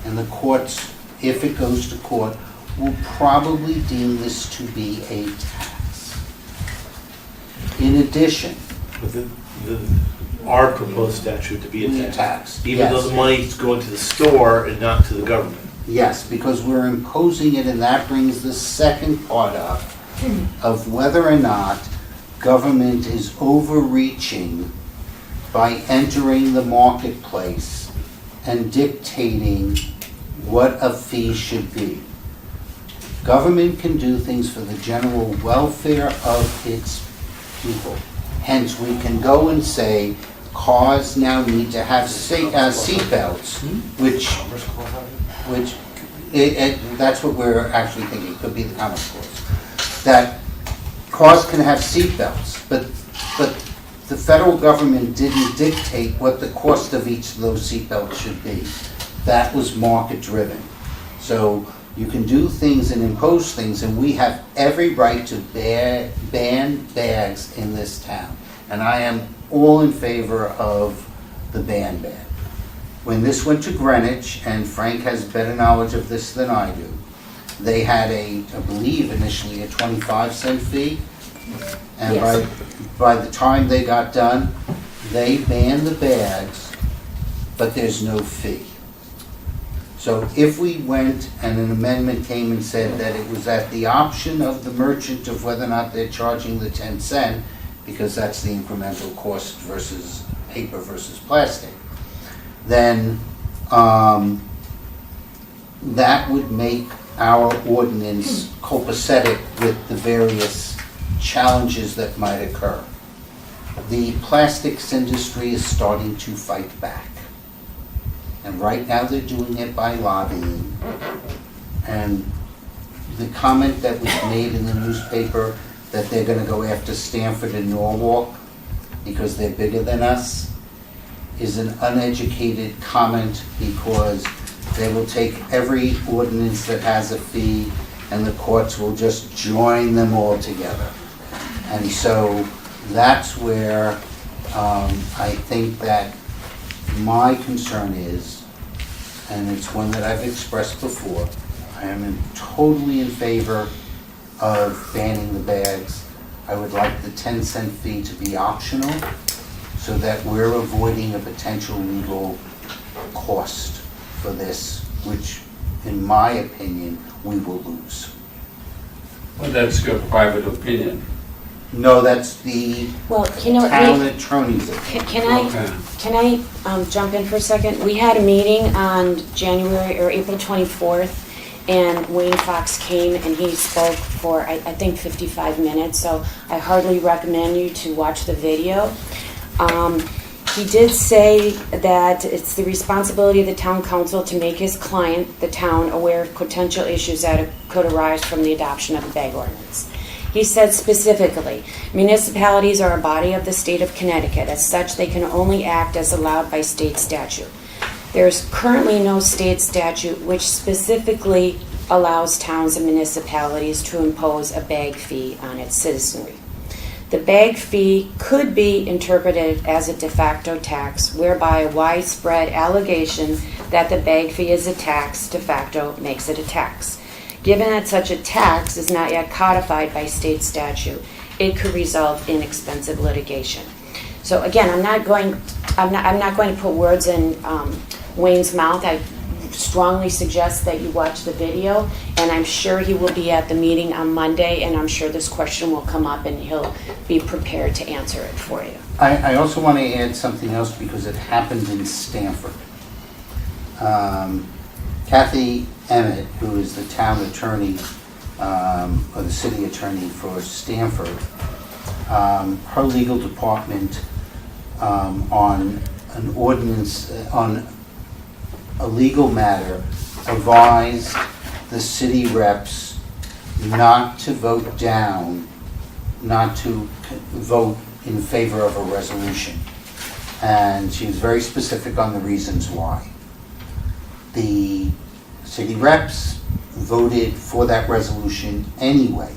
And the courts, if it goes to court, will probably deem this to be a tax. In addition, Our proposed statute to be a tax. tax, Even though yes. the money's going to the store and not to the government. Yes, because we're imposing it, and that brings the second part up of whether or not government is overreaching by entering the marketplace and dictating what a fee should be. Government can do things for the general welfare of its people. Hence, we can go and say, cars now need to have seat belts, which that's what we're actually thinking, could be the Commerce Clause. That cars can have seat belts, but the federal government didn't dictate what the cost of each of those seatbelts should be. That was market driven. So you can do things and impose things, and we have every right to ban bags in this town. And I am all in favor of the ban. When this went to Greenwich, and Frank has better knowledge of this than I do, they had I believe initially a 25-cent fee. And Yes. by the time they got done, they banned the bags, but there's no fee. So if we went and an amendment came and said that it was at the option of the merchant of whether or not they're charging the 10 cent, because that's the incremental cost versus paper versus plastic, then that would make our ordinance copacetic with the various challenges that might occur. The plastics industry is starting to fight back. And right now they're doing it by lobbying. And the comment that was made in the newspaper that they're going to go after Stanford and Norwalk because they're bigger than us is an uneducated comment, because they will take every ordinance that has a fee and the courts will just join them all together. And so that's where I think that my concern is, and it's one that I've expressed before, I am totally in favor of banning the bags. I would like the 10-cent fee to be optional so that we're avoiding a potential legal cost for this, which, in my opinion, we will lose. Well, that's your private opinion. No, that's the Well, you know, town attorney's opinion. Can I jump in for a second? We had a meeting on January or April 24th, and Wayne Fox came and he spoke for, I think, 55 minutes, so I hardly recommend you to watch the video. He did say that it's the responsibility of the town council to make his client, the town, aware of potential issues that could arise from the adoption of the bag ordinance. He said specifically, municipalities are a body of the state of Connecticut. As such, they can only act as allowed by state statute. There's currently no state statute which specifically allows towns and municipalities to impose a bag fee on its citizenry. The bag fee could be interpreted as a de facto tax, whereby a widespread allegation that the bag fee is a tax de facto makes it a tax. Given that such a tax is not yet codified by state statute, it could result in expensive litigation. So again, I'm not going to put words in Wayne's mouth. I strongly suggest that you watch the video, and I'm sure he will be at the meeting on Monday, and I'm sure this question will come up and he'll be prepared to answer it for you. I also want to add something else because it happened in Stanford. Kathy Emmett, who is the town attorney, or the city attorney for Stanford, her legal department on an ordinance, on a legal matter, advised the city reps not to vote down, not to vote in favor of a resolution. And she was very specific on the reasons why. The city reps voted for that resolution anyway.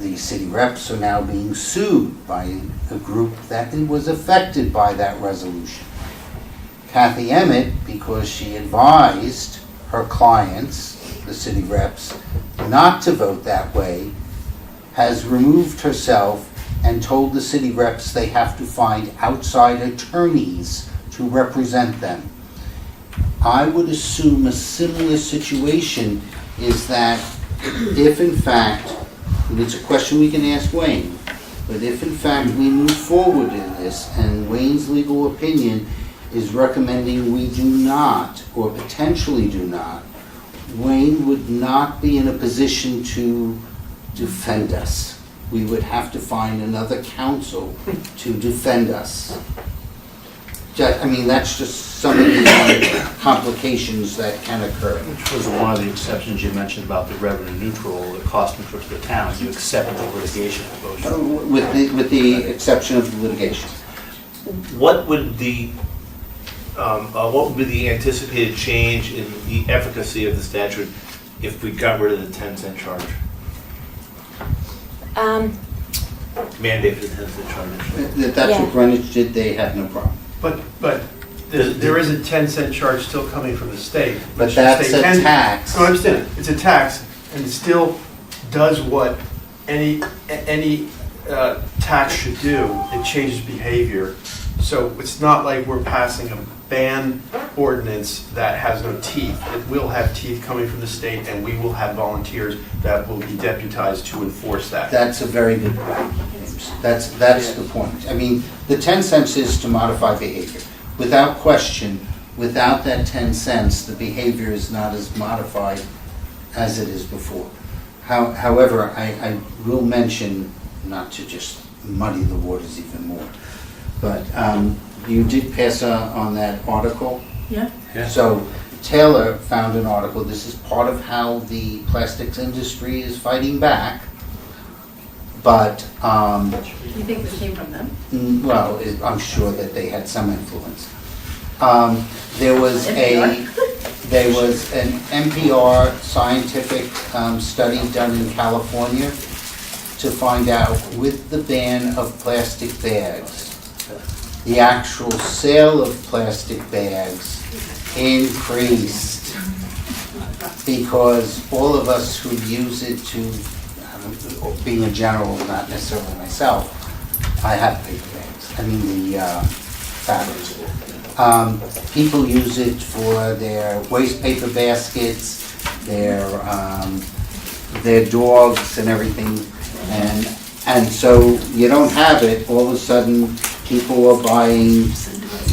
The city reps are now being sued by a group that was affected by that resolution. Kathy Emmett, because she advised her clients, the city reps, not to vote that way, has removed herself and told the city reps they have to find outside attorneys to represent them. I would assume a similar situation is that if in fact, and it's a question we can ask Wayne, but if in fact we move forward in this and Wayne's legal opinion is recommending we do not, or potentially do not, Wayne would not be in a position to defend us. We would have to find another counsel to defend us. I mean, that's just some of the complications that can occur. Which was one of the exceptions you mentioned about the revenue neutral, the cost neutral to the town. You accepted the litigation exposure. With the exception of the litigation. What would be the anticipated change in the efficacy of the statute if we got rid of the 10-cent charge? Mandate for the 10-cent charge. That's what Greenwich did, they had no problem. But there is a 10-cent charge still coming from the state. But which that's the state a can- tax. No, I understand. It's a tax, and it still does what any tax should do. It changes behavior. So it's not like we're passing a ban ordinance that has no teeth. It will have teeth coming from the state, and we will have volunteers that will be deputized to enforce that. That's a very good point. That's the point. I mean, the 10 cents is to modify behavior. Without question, without that 10 cents, the behavior is not as modified as it is before. However, I will mention, not to just muddy the waters even more, but you did pass on that article. Yeah. So Taylor found an article. This is part of how the plastics industry is fighting back. But, You think this came from them? well, I'm sure that they had some influence. There was an NPR scientific study done in California to find out with the ban of plastic bags, the actual sale of plastic bags increased because all of us who use it to, being a general, not necessarily myself, I have paper bags. I mean the fabrics. People use it for their waste paper baskets, their dogs and everything, and so you don't have it. All of a sudden, people are buying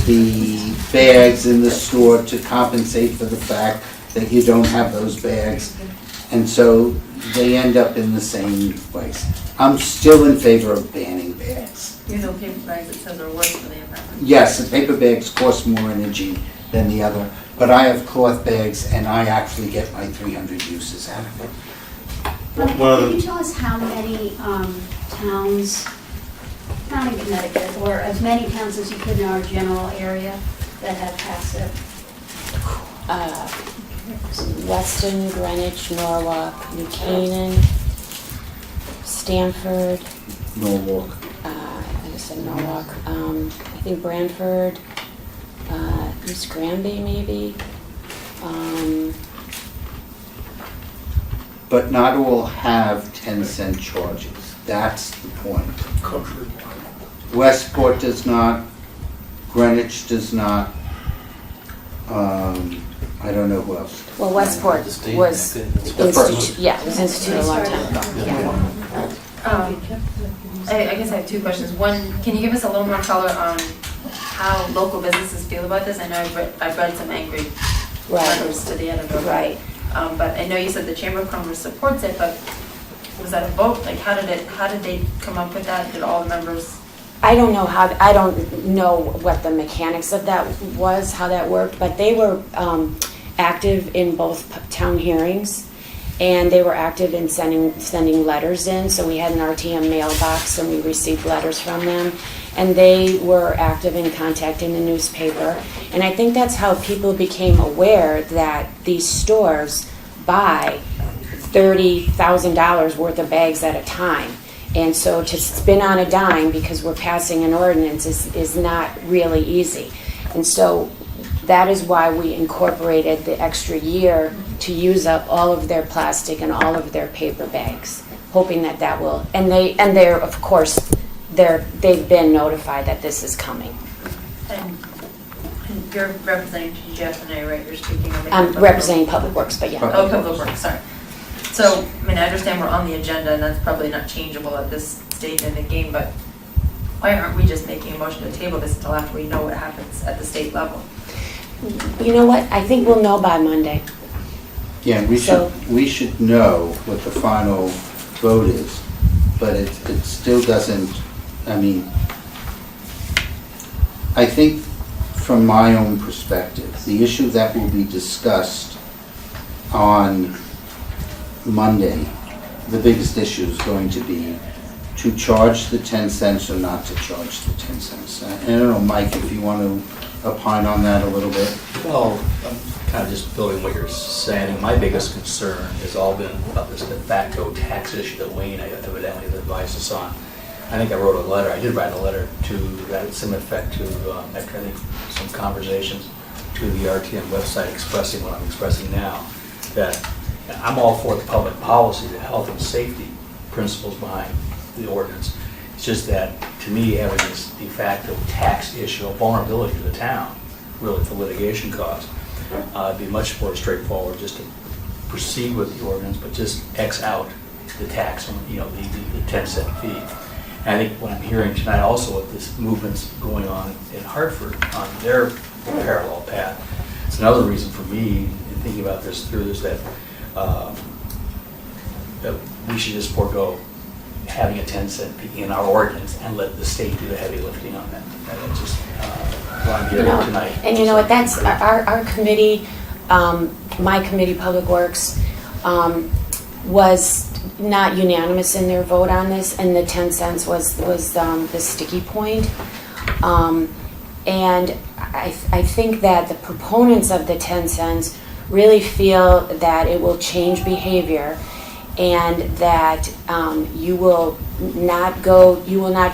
the bags in the store to compensate for the fact that you don't have those bags, and so they end up in the same place. I'm still in favor of banning bags. Even though paper bags, it says are worse for the environment. Yes, the paper bags cost more energy than the other, but I have cloth bags and I actually get my 300 uses out of it. Can you tell us how many towns, not in Connecticut, or as many towns as you could in our general area that have passed it? Weston, Greenwich, Norwalk, New Canaan, Stamford, Norwalk. I just said Norwalk, I think Branford, East Granby maybe. But not all have 10-cent charges. That's the point. Westport does not, Greenwich does not, I don't know who else. Well, Westport was instituted a long time ago. Yeah. I guess I have two questions. One, can you give us a little more color on how local businesses feel about this? I know I've read some angry letters to the editor. Right. But I know you said the Chamber of Commerce supports it, but was that a vote? Like, how did they come up with that? Did all the members? I don't know what the mechanics of that was, how that worked, but they were active in both town hearings, and they were active in sending letters in. So we had an RTM mailbox, and we received letters from them, and they were active in contacting the newspaper. And I think that's how people became aware that these stores buy $30,000 worth of bags at a time. And so to spin on a dime because we're passing an ordinance is not really easy. And so that is why we incorporated the extra year to use up all of their plastic and all of their paper bags, hoping that will, and they're of course, they've been notified that this is coming. And you're representing GFNA, right? You're speaking on behalf I'm of representing Public Works, but yeah. Oh, Public Works, sorry. So, I mean, I understand we're on the agenda, and that's probably not changeable at this stage in the game, but why aren't we just making a motion to table this until after we know what happens at the state level? You know what? I think we'll know by Monday. Yeah, we should know what the final vote is, but it still doesn't, I mean, I think from my own perspective. The issue that will be discussed on Monday, the biggest issue is going to be to charge the 10 cents or not to charge the 10 cents. I don't know, Mike, if you want to opine on that a little bit. Well, I'm kind of just building what you're saying. My biggest concern has all been about this de facto tax issue that Wayne evidently advised us on. I think I wrote a letter, I did write a letter to that some effect to, after I think some conversations, to the RTM website expressing what I'm expressing now, that I'm all for the public policy, the health and safety principles behind the ordinance. It's just that, to me, having this de facto tax issue, a vulnerability to the town, really for litigation costs, it'd be much more straightforward just to proceed with the ordinance, but just X out the tax, you know, the 10-cent fee. And I think what I'm hearing tonight also with this movement's going on in Hartford on their parallel path, it's another reason for me in thinking about this through is that that we should just forego having a 10-cent fee in our ordinance and let the state do the heavy lifting on that. That's just what I'm hearing tonight. And you know what, that's our committee, my committee, Public Works, was not unanimous in their vote on this, and the 10 cents was the sticky point. And I think that the proponents of the 10 cents really feel that it will change behavior, and that you will not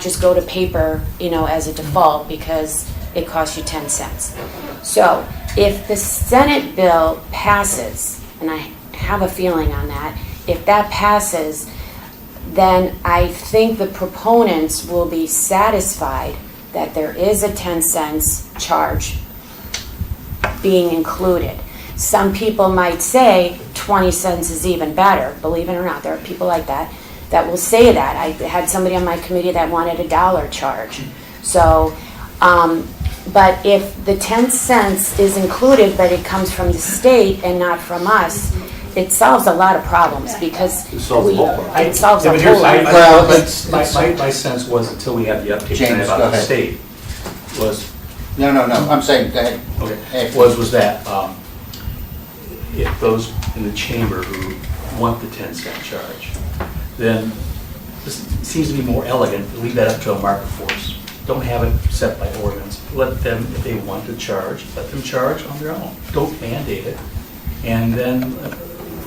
just go to paper, you know, as a default because it costs you 10 cents. So if the Senate bill passes, and I have a feeling on that, if that passes, then I think the proponents will be satisfied that there is a 10 cents charge being included. Some people might say 20 cents is even better. Believe it or not, there are people like that will say that. I had somebody on my committee that wanted a $1 charge. So, but if the 10 cents is included, but it comes from the state and not from us, it solves a lot of problems because It solves the whole problem. it solves Yeah, a but whole here's- lot. Well, my sense was until we had the update James, tonight go about the ahead. state was No, I'm saying, go ahead. okay was that if those in the chamber who want the 10-cent charge, then this seems to be more elegant to leave that up to a market force. Don't have it set by ordinance. Let them, if they want to charge, let them charge on their own. Don't mandate it, and then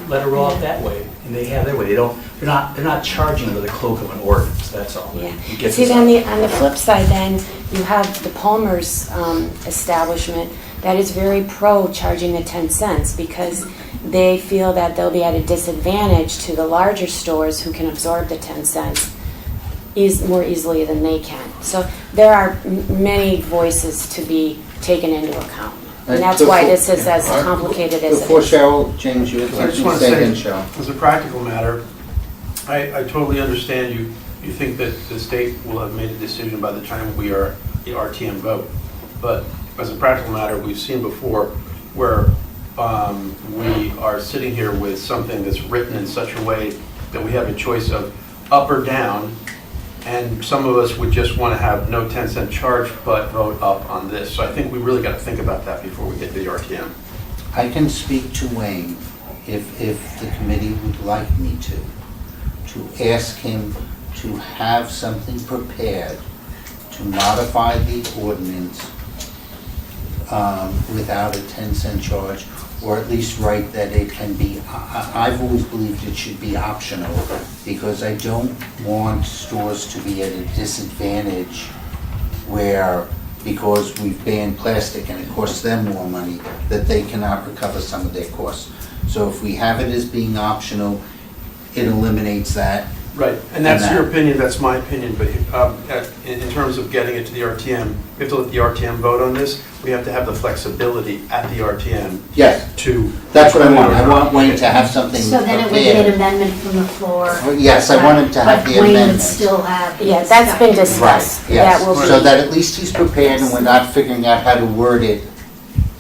let it roll out that way. And they have their way. They're not charging under the cloak of an ordinance. That's all. Yeah. It gets See, us then out. on the flip side, then you have the Palmer's establishment that is very pro charging the 10 cents because they feel that they'll be at a disadvantage to the larger stores who can absorb the 10 cents more easily than they can. So there are many voices to be taken into account. And that's why this is as complicated as it Before is. Cheryl, James, you had I just something want to to say then, say, Cheryl. as a practical matter, I totally understand you think that the state will have made a decision by the time we are the RTM vote. But as a practical matter, we've seen before where we are sitting here with something that's written in such a way that we have a choice of up or down, and some of us would just want to have no 10-cent charge but vote up on this. So I think we really got to think about that before we get to the RTM. I can speak to Wayne if the committee would like me to ask him to have something prepared to modify the ordinance without a 10-cent charge, or at least write that it can be, I've always believed it should be optional, because I don't want stores to be at a disadvantage where, because we've banned plastic and it costs them more money, that they cannot recover some of their costs. So if we have it as being optional, it eliminates that. Right, and that's your opinion, that's my opinion, but in terms of getting it to the RTM, we have to let the RTM vote on this. We have to have the flexibility at the RTM. Yes. To. That's what I want. I want Wayne to have something So then it would be an amendment from the floor. Yes, I want him to have the But Wayne would amendment. still have. Yeah, that's been discussed. Right, yes, That will so be- that at least he's prepared and we're not figuring out how to word it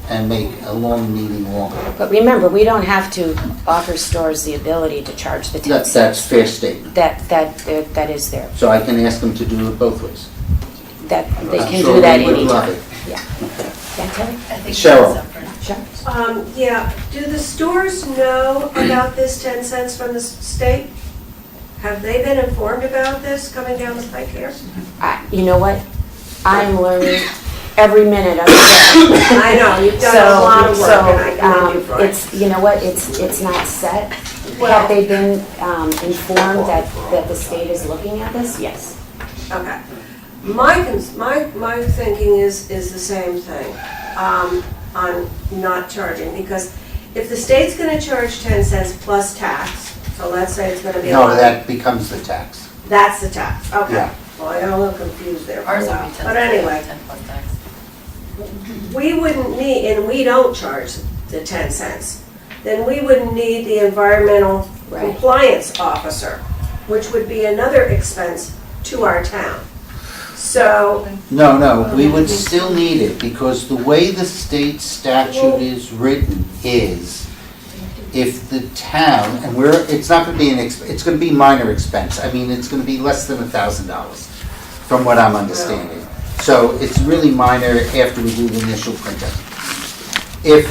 and make a long meeting longer. But remember, we don't have to offer stores the ability to charge the 10 cents. That's a fair statement. That is there. So I can ask them to do it both ways. That they I'm can sure do that we would love anytime. it. Yeah. Can't tell you. I think Cheryl. that's separate. Sure. Yeah, do the stores know about this 10 cents from the state? Have they been informed about this coming down the pike here? You know what? I'm learning every minute of it. I know, you've done a lot of work, and I commend you for it. It's, you know what, it's not set. Have they been informed that the state is looking at this? Yes. Okay. My thinking is the same thing, on not charging, because if the state's gonna charge 10 cents plus tax, so let's say it's gonna be No, 11. that becomes the tax. That's the tax, okay. Yeah. Well, I got a little confused there for a Ours would while, be 10. but anyway. 10 plus tax. We wouldn't need, and we don't charge the 10 cents, then we wouldn't need the environmental Right. compliance officer, which would be another expense to our town. So, No, we would still need it, because the way the state statute is written is, if the town, and it's not gonna be it's gonna be minor expense, I mean, it's gonna be less than $1,000, from what I'm understanding. So it's really minor after we do the initial printup. If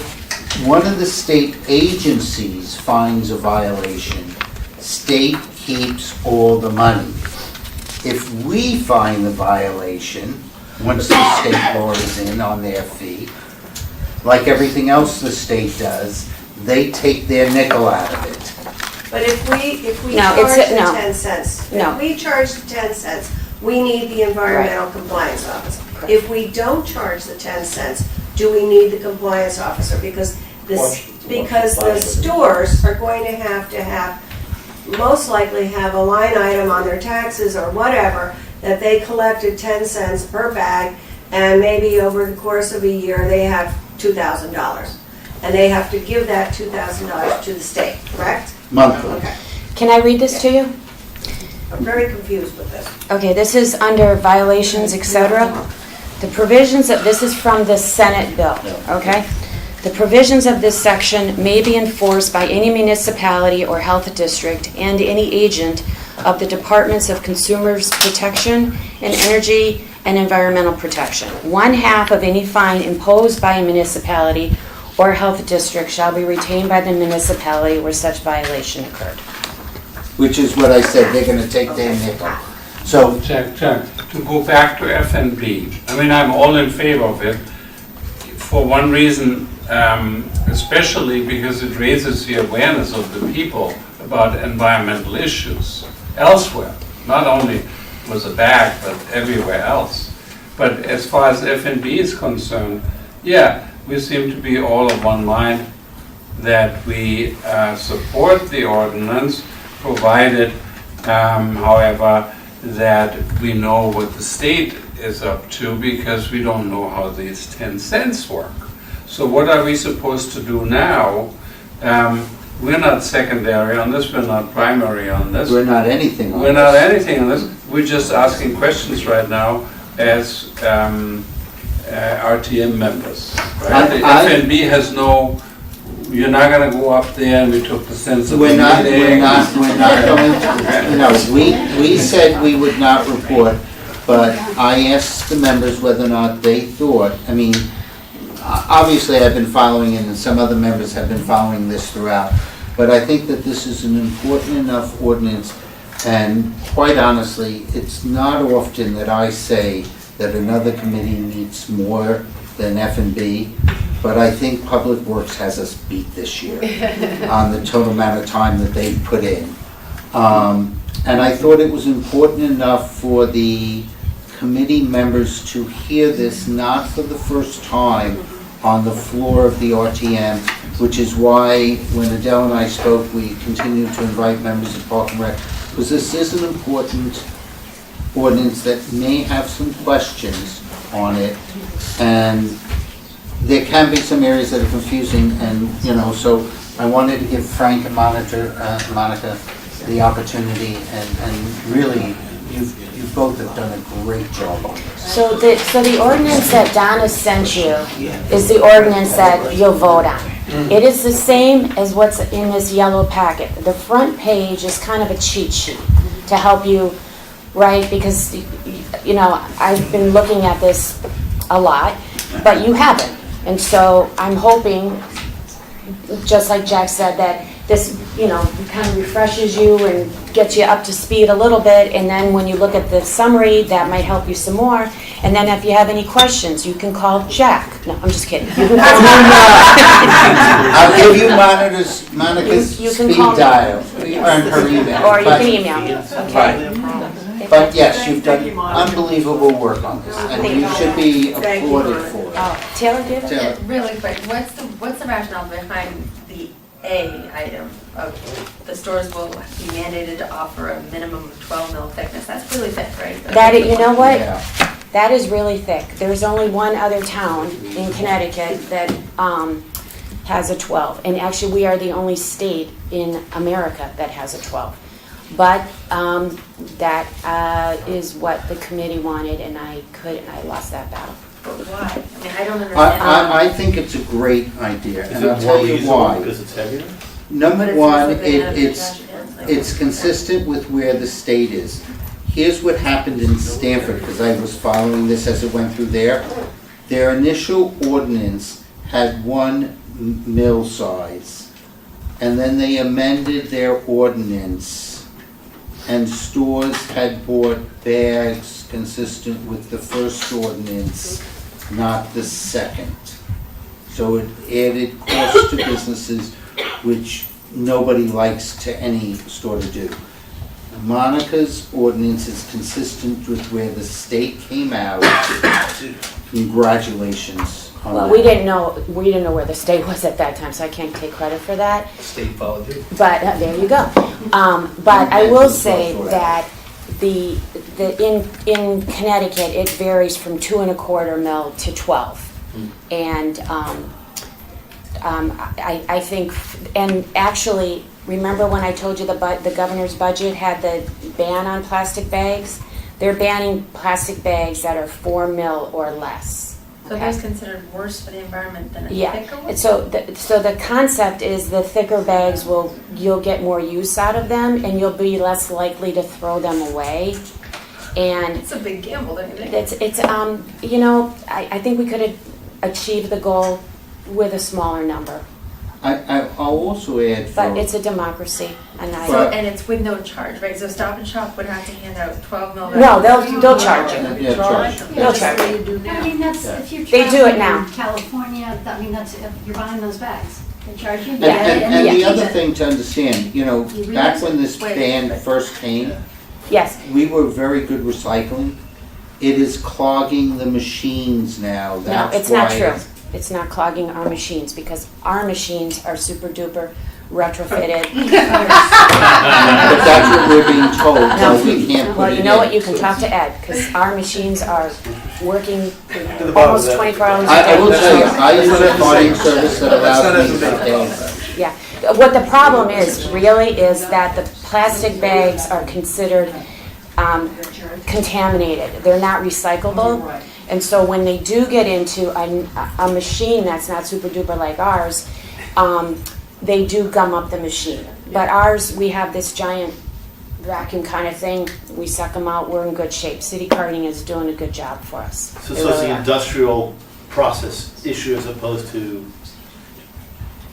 one of the state agencies finds a violation, state keeps all the money. If we find the violation, once the state lowers in on their fee, like everything else the state does, they take their nickel out of it. but if we No, charge it's- the no. 10 cents, No. if we charge the 10 cents, we need the environmental compliance officer. Correct. If we don't charge the 10 cents, do we need the compliance officer? Because the stores are going to have, most likely have a line item on their taxes or whatever, that they collected 10 cents per bag, and maybe over the course of a year, they have $2,000. And they have to give that $2,000 to the state, correct? Monthly. Okay, Can I read this to you? I'm very confused with this. Okay, this is under violations, etc. The provisions of, this is from the Senate bill, okay? The provisions of this section may be enforced by any municipality or health district and any agent of the Departments of Consumers Protection and Energy and Environmental Protection. 1/2 of any fine imposed by a municipality or health district shall be retained by the municipality where such violation occurred. Which is what I said, they're gonna take their nickel. So, Check. To go back to F&B, I mean, I'm all in favor of it for one reason, especially because it raises the awareness of the people about environmental issues elsewhere, not only with the bag, but everywhere else. But as far as F&B is concerned, yeah, we seem to be all of one mind that we support the ordinance, provided, however, that we know what the state is up to, because we don't know how these 10 cents work. So what are we supposed to do now? We're not secondary on this, we're not primary on this. we're not anything on We're not this. anything on this. We're just asking questions right now as RTM members. Right? The F&B has no, you're not going to go up there and we took the sense of the We're not meeting. going to, no, we said we would not report, but I asked the members whether or not they thought, I mean, obviously I've been following it and some other members have been following this throughout, but I think that this is an important enough ordinance, and quite honestly, it's not often that I say that another committee meets more than F&B, but I think Public Works has us beat this year on the total amount of time that they've put in. And I thought it was important enough for the committee members to hear this, not for the first time, on the floor of the RTM, which is why when Adele and I spoke, we continued to invite members of Park and Rec, because this is an important ordinance that may have some questions on it, and there can be some areas that are confusing, and, so I wanted to give Frank and Monica the opportunity, and really, you both have done a great job on this. So the ordinance that Donna sent you is the ordinance that you'll vote on. It is the same as what's in this yellow packet. The front page is kind of a cheat sheet to help you, right? Because, I've been looking at this a lot, but you haven't. And so I'm hoping, just like Jack said, that this, kind of refreshes you and gets you up to speed a little bit, and then when you look at the summary, that might help you some more. And then if you have any questions, you can call Jack. No, I'm just kidding. You can call I'll give you Monica's You can speed call me. dial, and her email. Or you But- can email me, okay? Right. But yes, you've done unbelievable work on this, and you should be Thank you, applauded Monica. for it. Oh, Taylor, do you have Taylor. Really quick, what's the rationale behind the A item of the stores will be mandated to offer a minimum of 12 mil thickness? That's really thick, right? That, you know what? Yeah. That is really thick. There's only one other town in Connecticut that has a 12. And actually, we are the only state in America that has a 12. But that is what the committee wanted, and I lost that battle. But why? I mean, I don't understand. I think it's a great idea, Is and it I'll tell more you reasonable why. because it's heavier? Number But one, it's physically out of the it's trash cans, like- it's consistent with where the state is. Here's what happened in Stanford, because I was following this as it went through there. Their initial ordinance had 1 mil size, and then they amended their ordinance, and stores had bought bags consistent with the first ordinance, not the second. So it added cost to businesses, which nobody likes to any store to do. Monica's ordinance is consistent with where the state came out. Congratulations on Well, that. we didn't know where the state was at that time, so I can't take credit for that. State followed you. But there you go. But I will say that in Connecticut, it varies from 2 1/4 mil to 12. And I think, and actually, remember when I told you the governor's budget had the ban on plastic bags? They're banning plastic bags that are 4 mil or less. So that's considered worse for the environment than a Yeah, thicker one? and so the concept is the thicker bags you'll get more use out of them, and you'll be less likely to throw them away. And It's a big gamble, don't you think? I think we could have achieved the goal with a smaller number, I'll also add for. but it's a democracy, and So, and it's with no charge, right? So Stop and Shop would have to hand out 12 mil. No, they'll charge you. Yeah, charge. They'll charge you. I mean, that's, if you're They do it now. traveling in California, I mean, that's, if you're buying those bags, they charge you. And the keep other it. thing to understand, back when this Wait. ban first came, Yes, we were very good recycling. It is clogging the machines now. no, That's it's not why true. It's not clogging our machines, because our machines are super duper retrofitted. But that's what we're being told, so we can't put Well, it you know what, in. you can talk to Ed, because our machines are working To the bottom of almost that. 24 hours a I will day. tell you, I use a farming service that That's not allows me as to big a pay. Yeah, what the problem is, really, is that the plastic bags are considered contaminated. They're not recyclable. And so when they do get into a machine that's not super duper like ours, they do gum up the machine. But ours, we have this giant vacuum kind of thing. We suck them out, we're in good shape. City Carting is doing a good job for us. So They it's really the are. industrial process issue as opposed to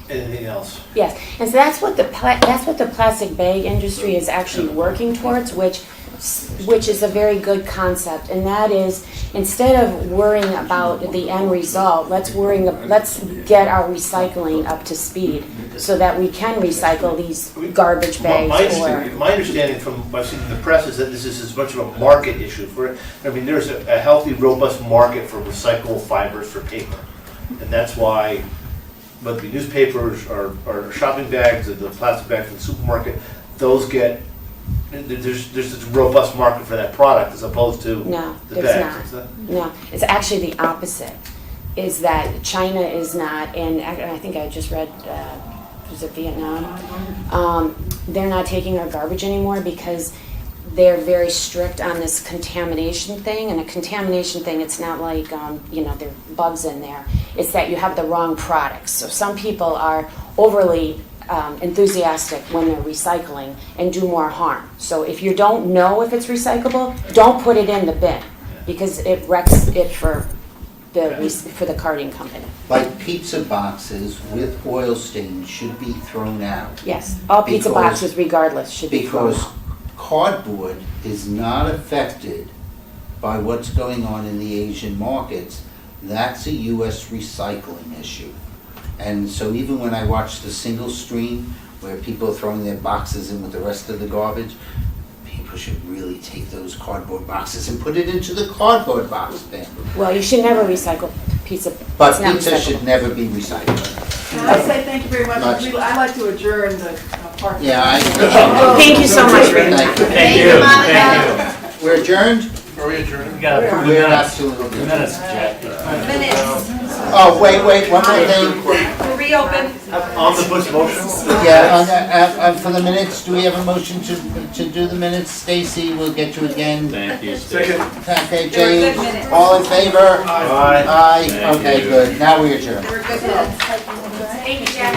anything else? Yes, and so that's what the plastic bag industry is actually working towards, which is a very good concept, and that is, instead of worrying about the end result, let's get our recycling up to speed so that we can recycle these garbage bags My understanding from what I've seen in the press is that this is as much of a market issue. There's a healthy, robust market for recyclable fibers for paper, and that's why whether it be newspapers or shopping bags or the plastic bags from the supermarket, those get, there's this robust market for that product as opposed to No, the there's bags. not. No, it's actually the opposite, is that China is not, and I think I just read, was it Vietnam? They're not taking our garbage anymore because they're very strict on this contamination thing, and a contamination thing, it's not like, there are bugs in there. It's that you have the wrong products. So some people are overly enthusiastic when they're recycling and do more harm. So if you don't know if it's recyclable, don't put it in the bin, because it wrecks it for for the carting company. Like pizza boxes with oil stains should be thrown out. Yes, all pizza Because- boxes regardless should be thrown Because out. cardboard is not affected by what's going on in the Asian markets. That's a US recycling issue. And so even when I watch the single stream where people are throwing their boxes in with the rest of the garbage, people should really take those cardboard boxes and put it into the cardboard box bin. Well, you should never recycle pizza. But It's not pizza recyclable. should never be recycled. Can I say thank you very much? Much. I'd like to adjourn the park. Yeah, I. Thank you so much for your time. Thank you. Thank We're adjourned? Are we adjourned? We got a We're absolutely. minutes, Jackie. Oh, wait, one more thing. We'll reopen. Omnibus motion? Yeah, for the minutes, do we have a motion to do the minutes? Stacy, we'll get you again. Thank you, Second. Okay, They were good James, minutes. all in favor? Aye. Aye, Thank okay, you. good, now we adjourn. They were good minutes. Thank you, Jack.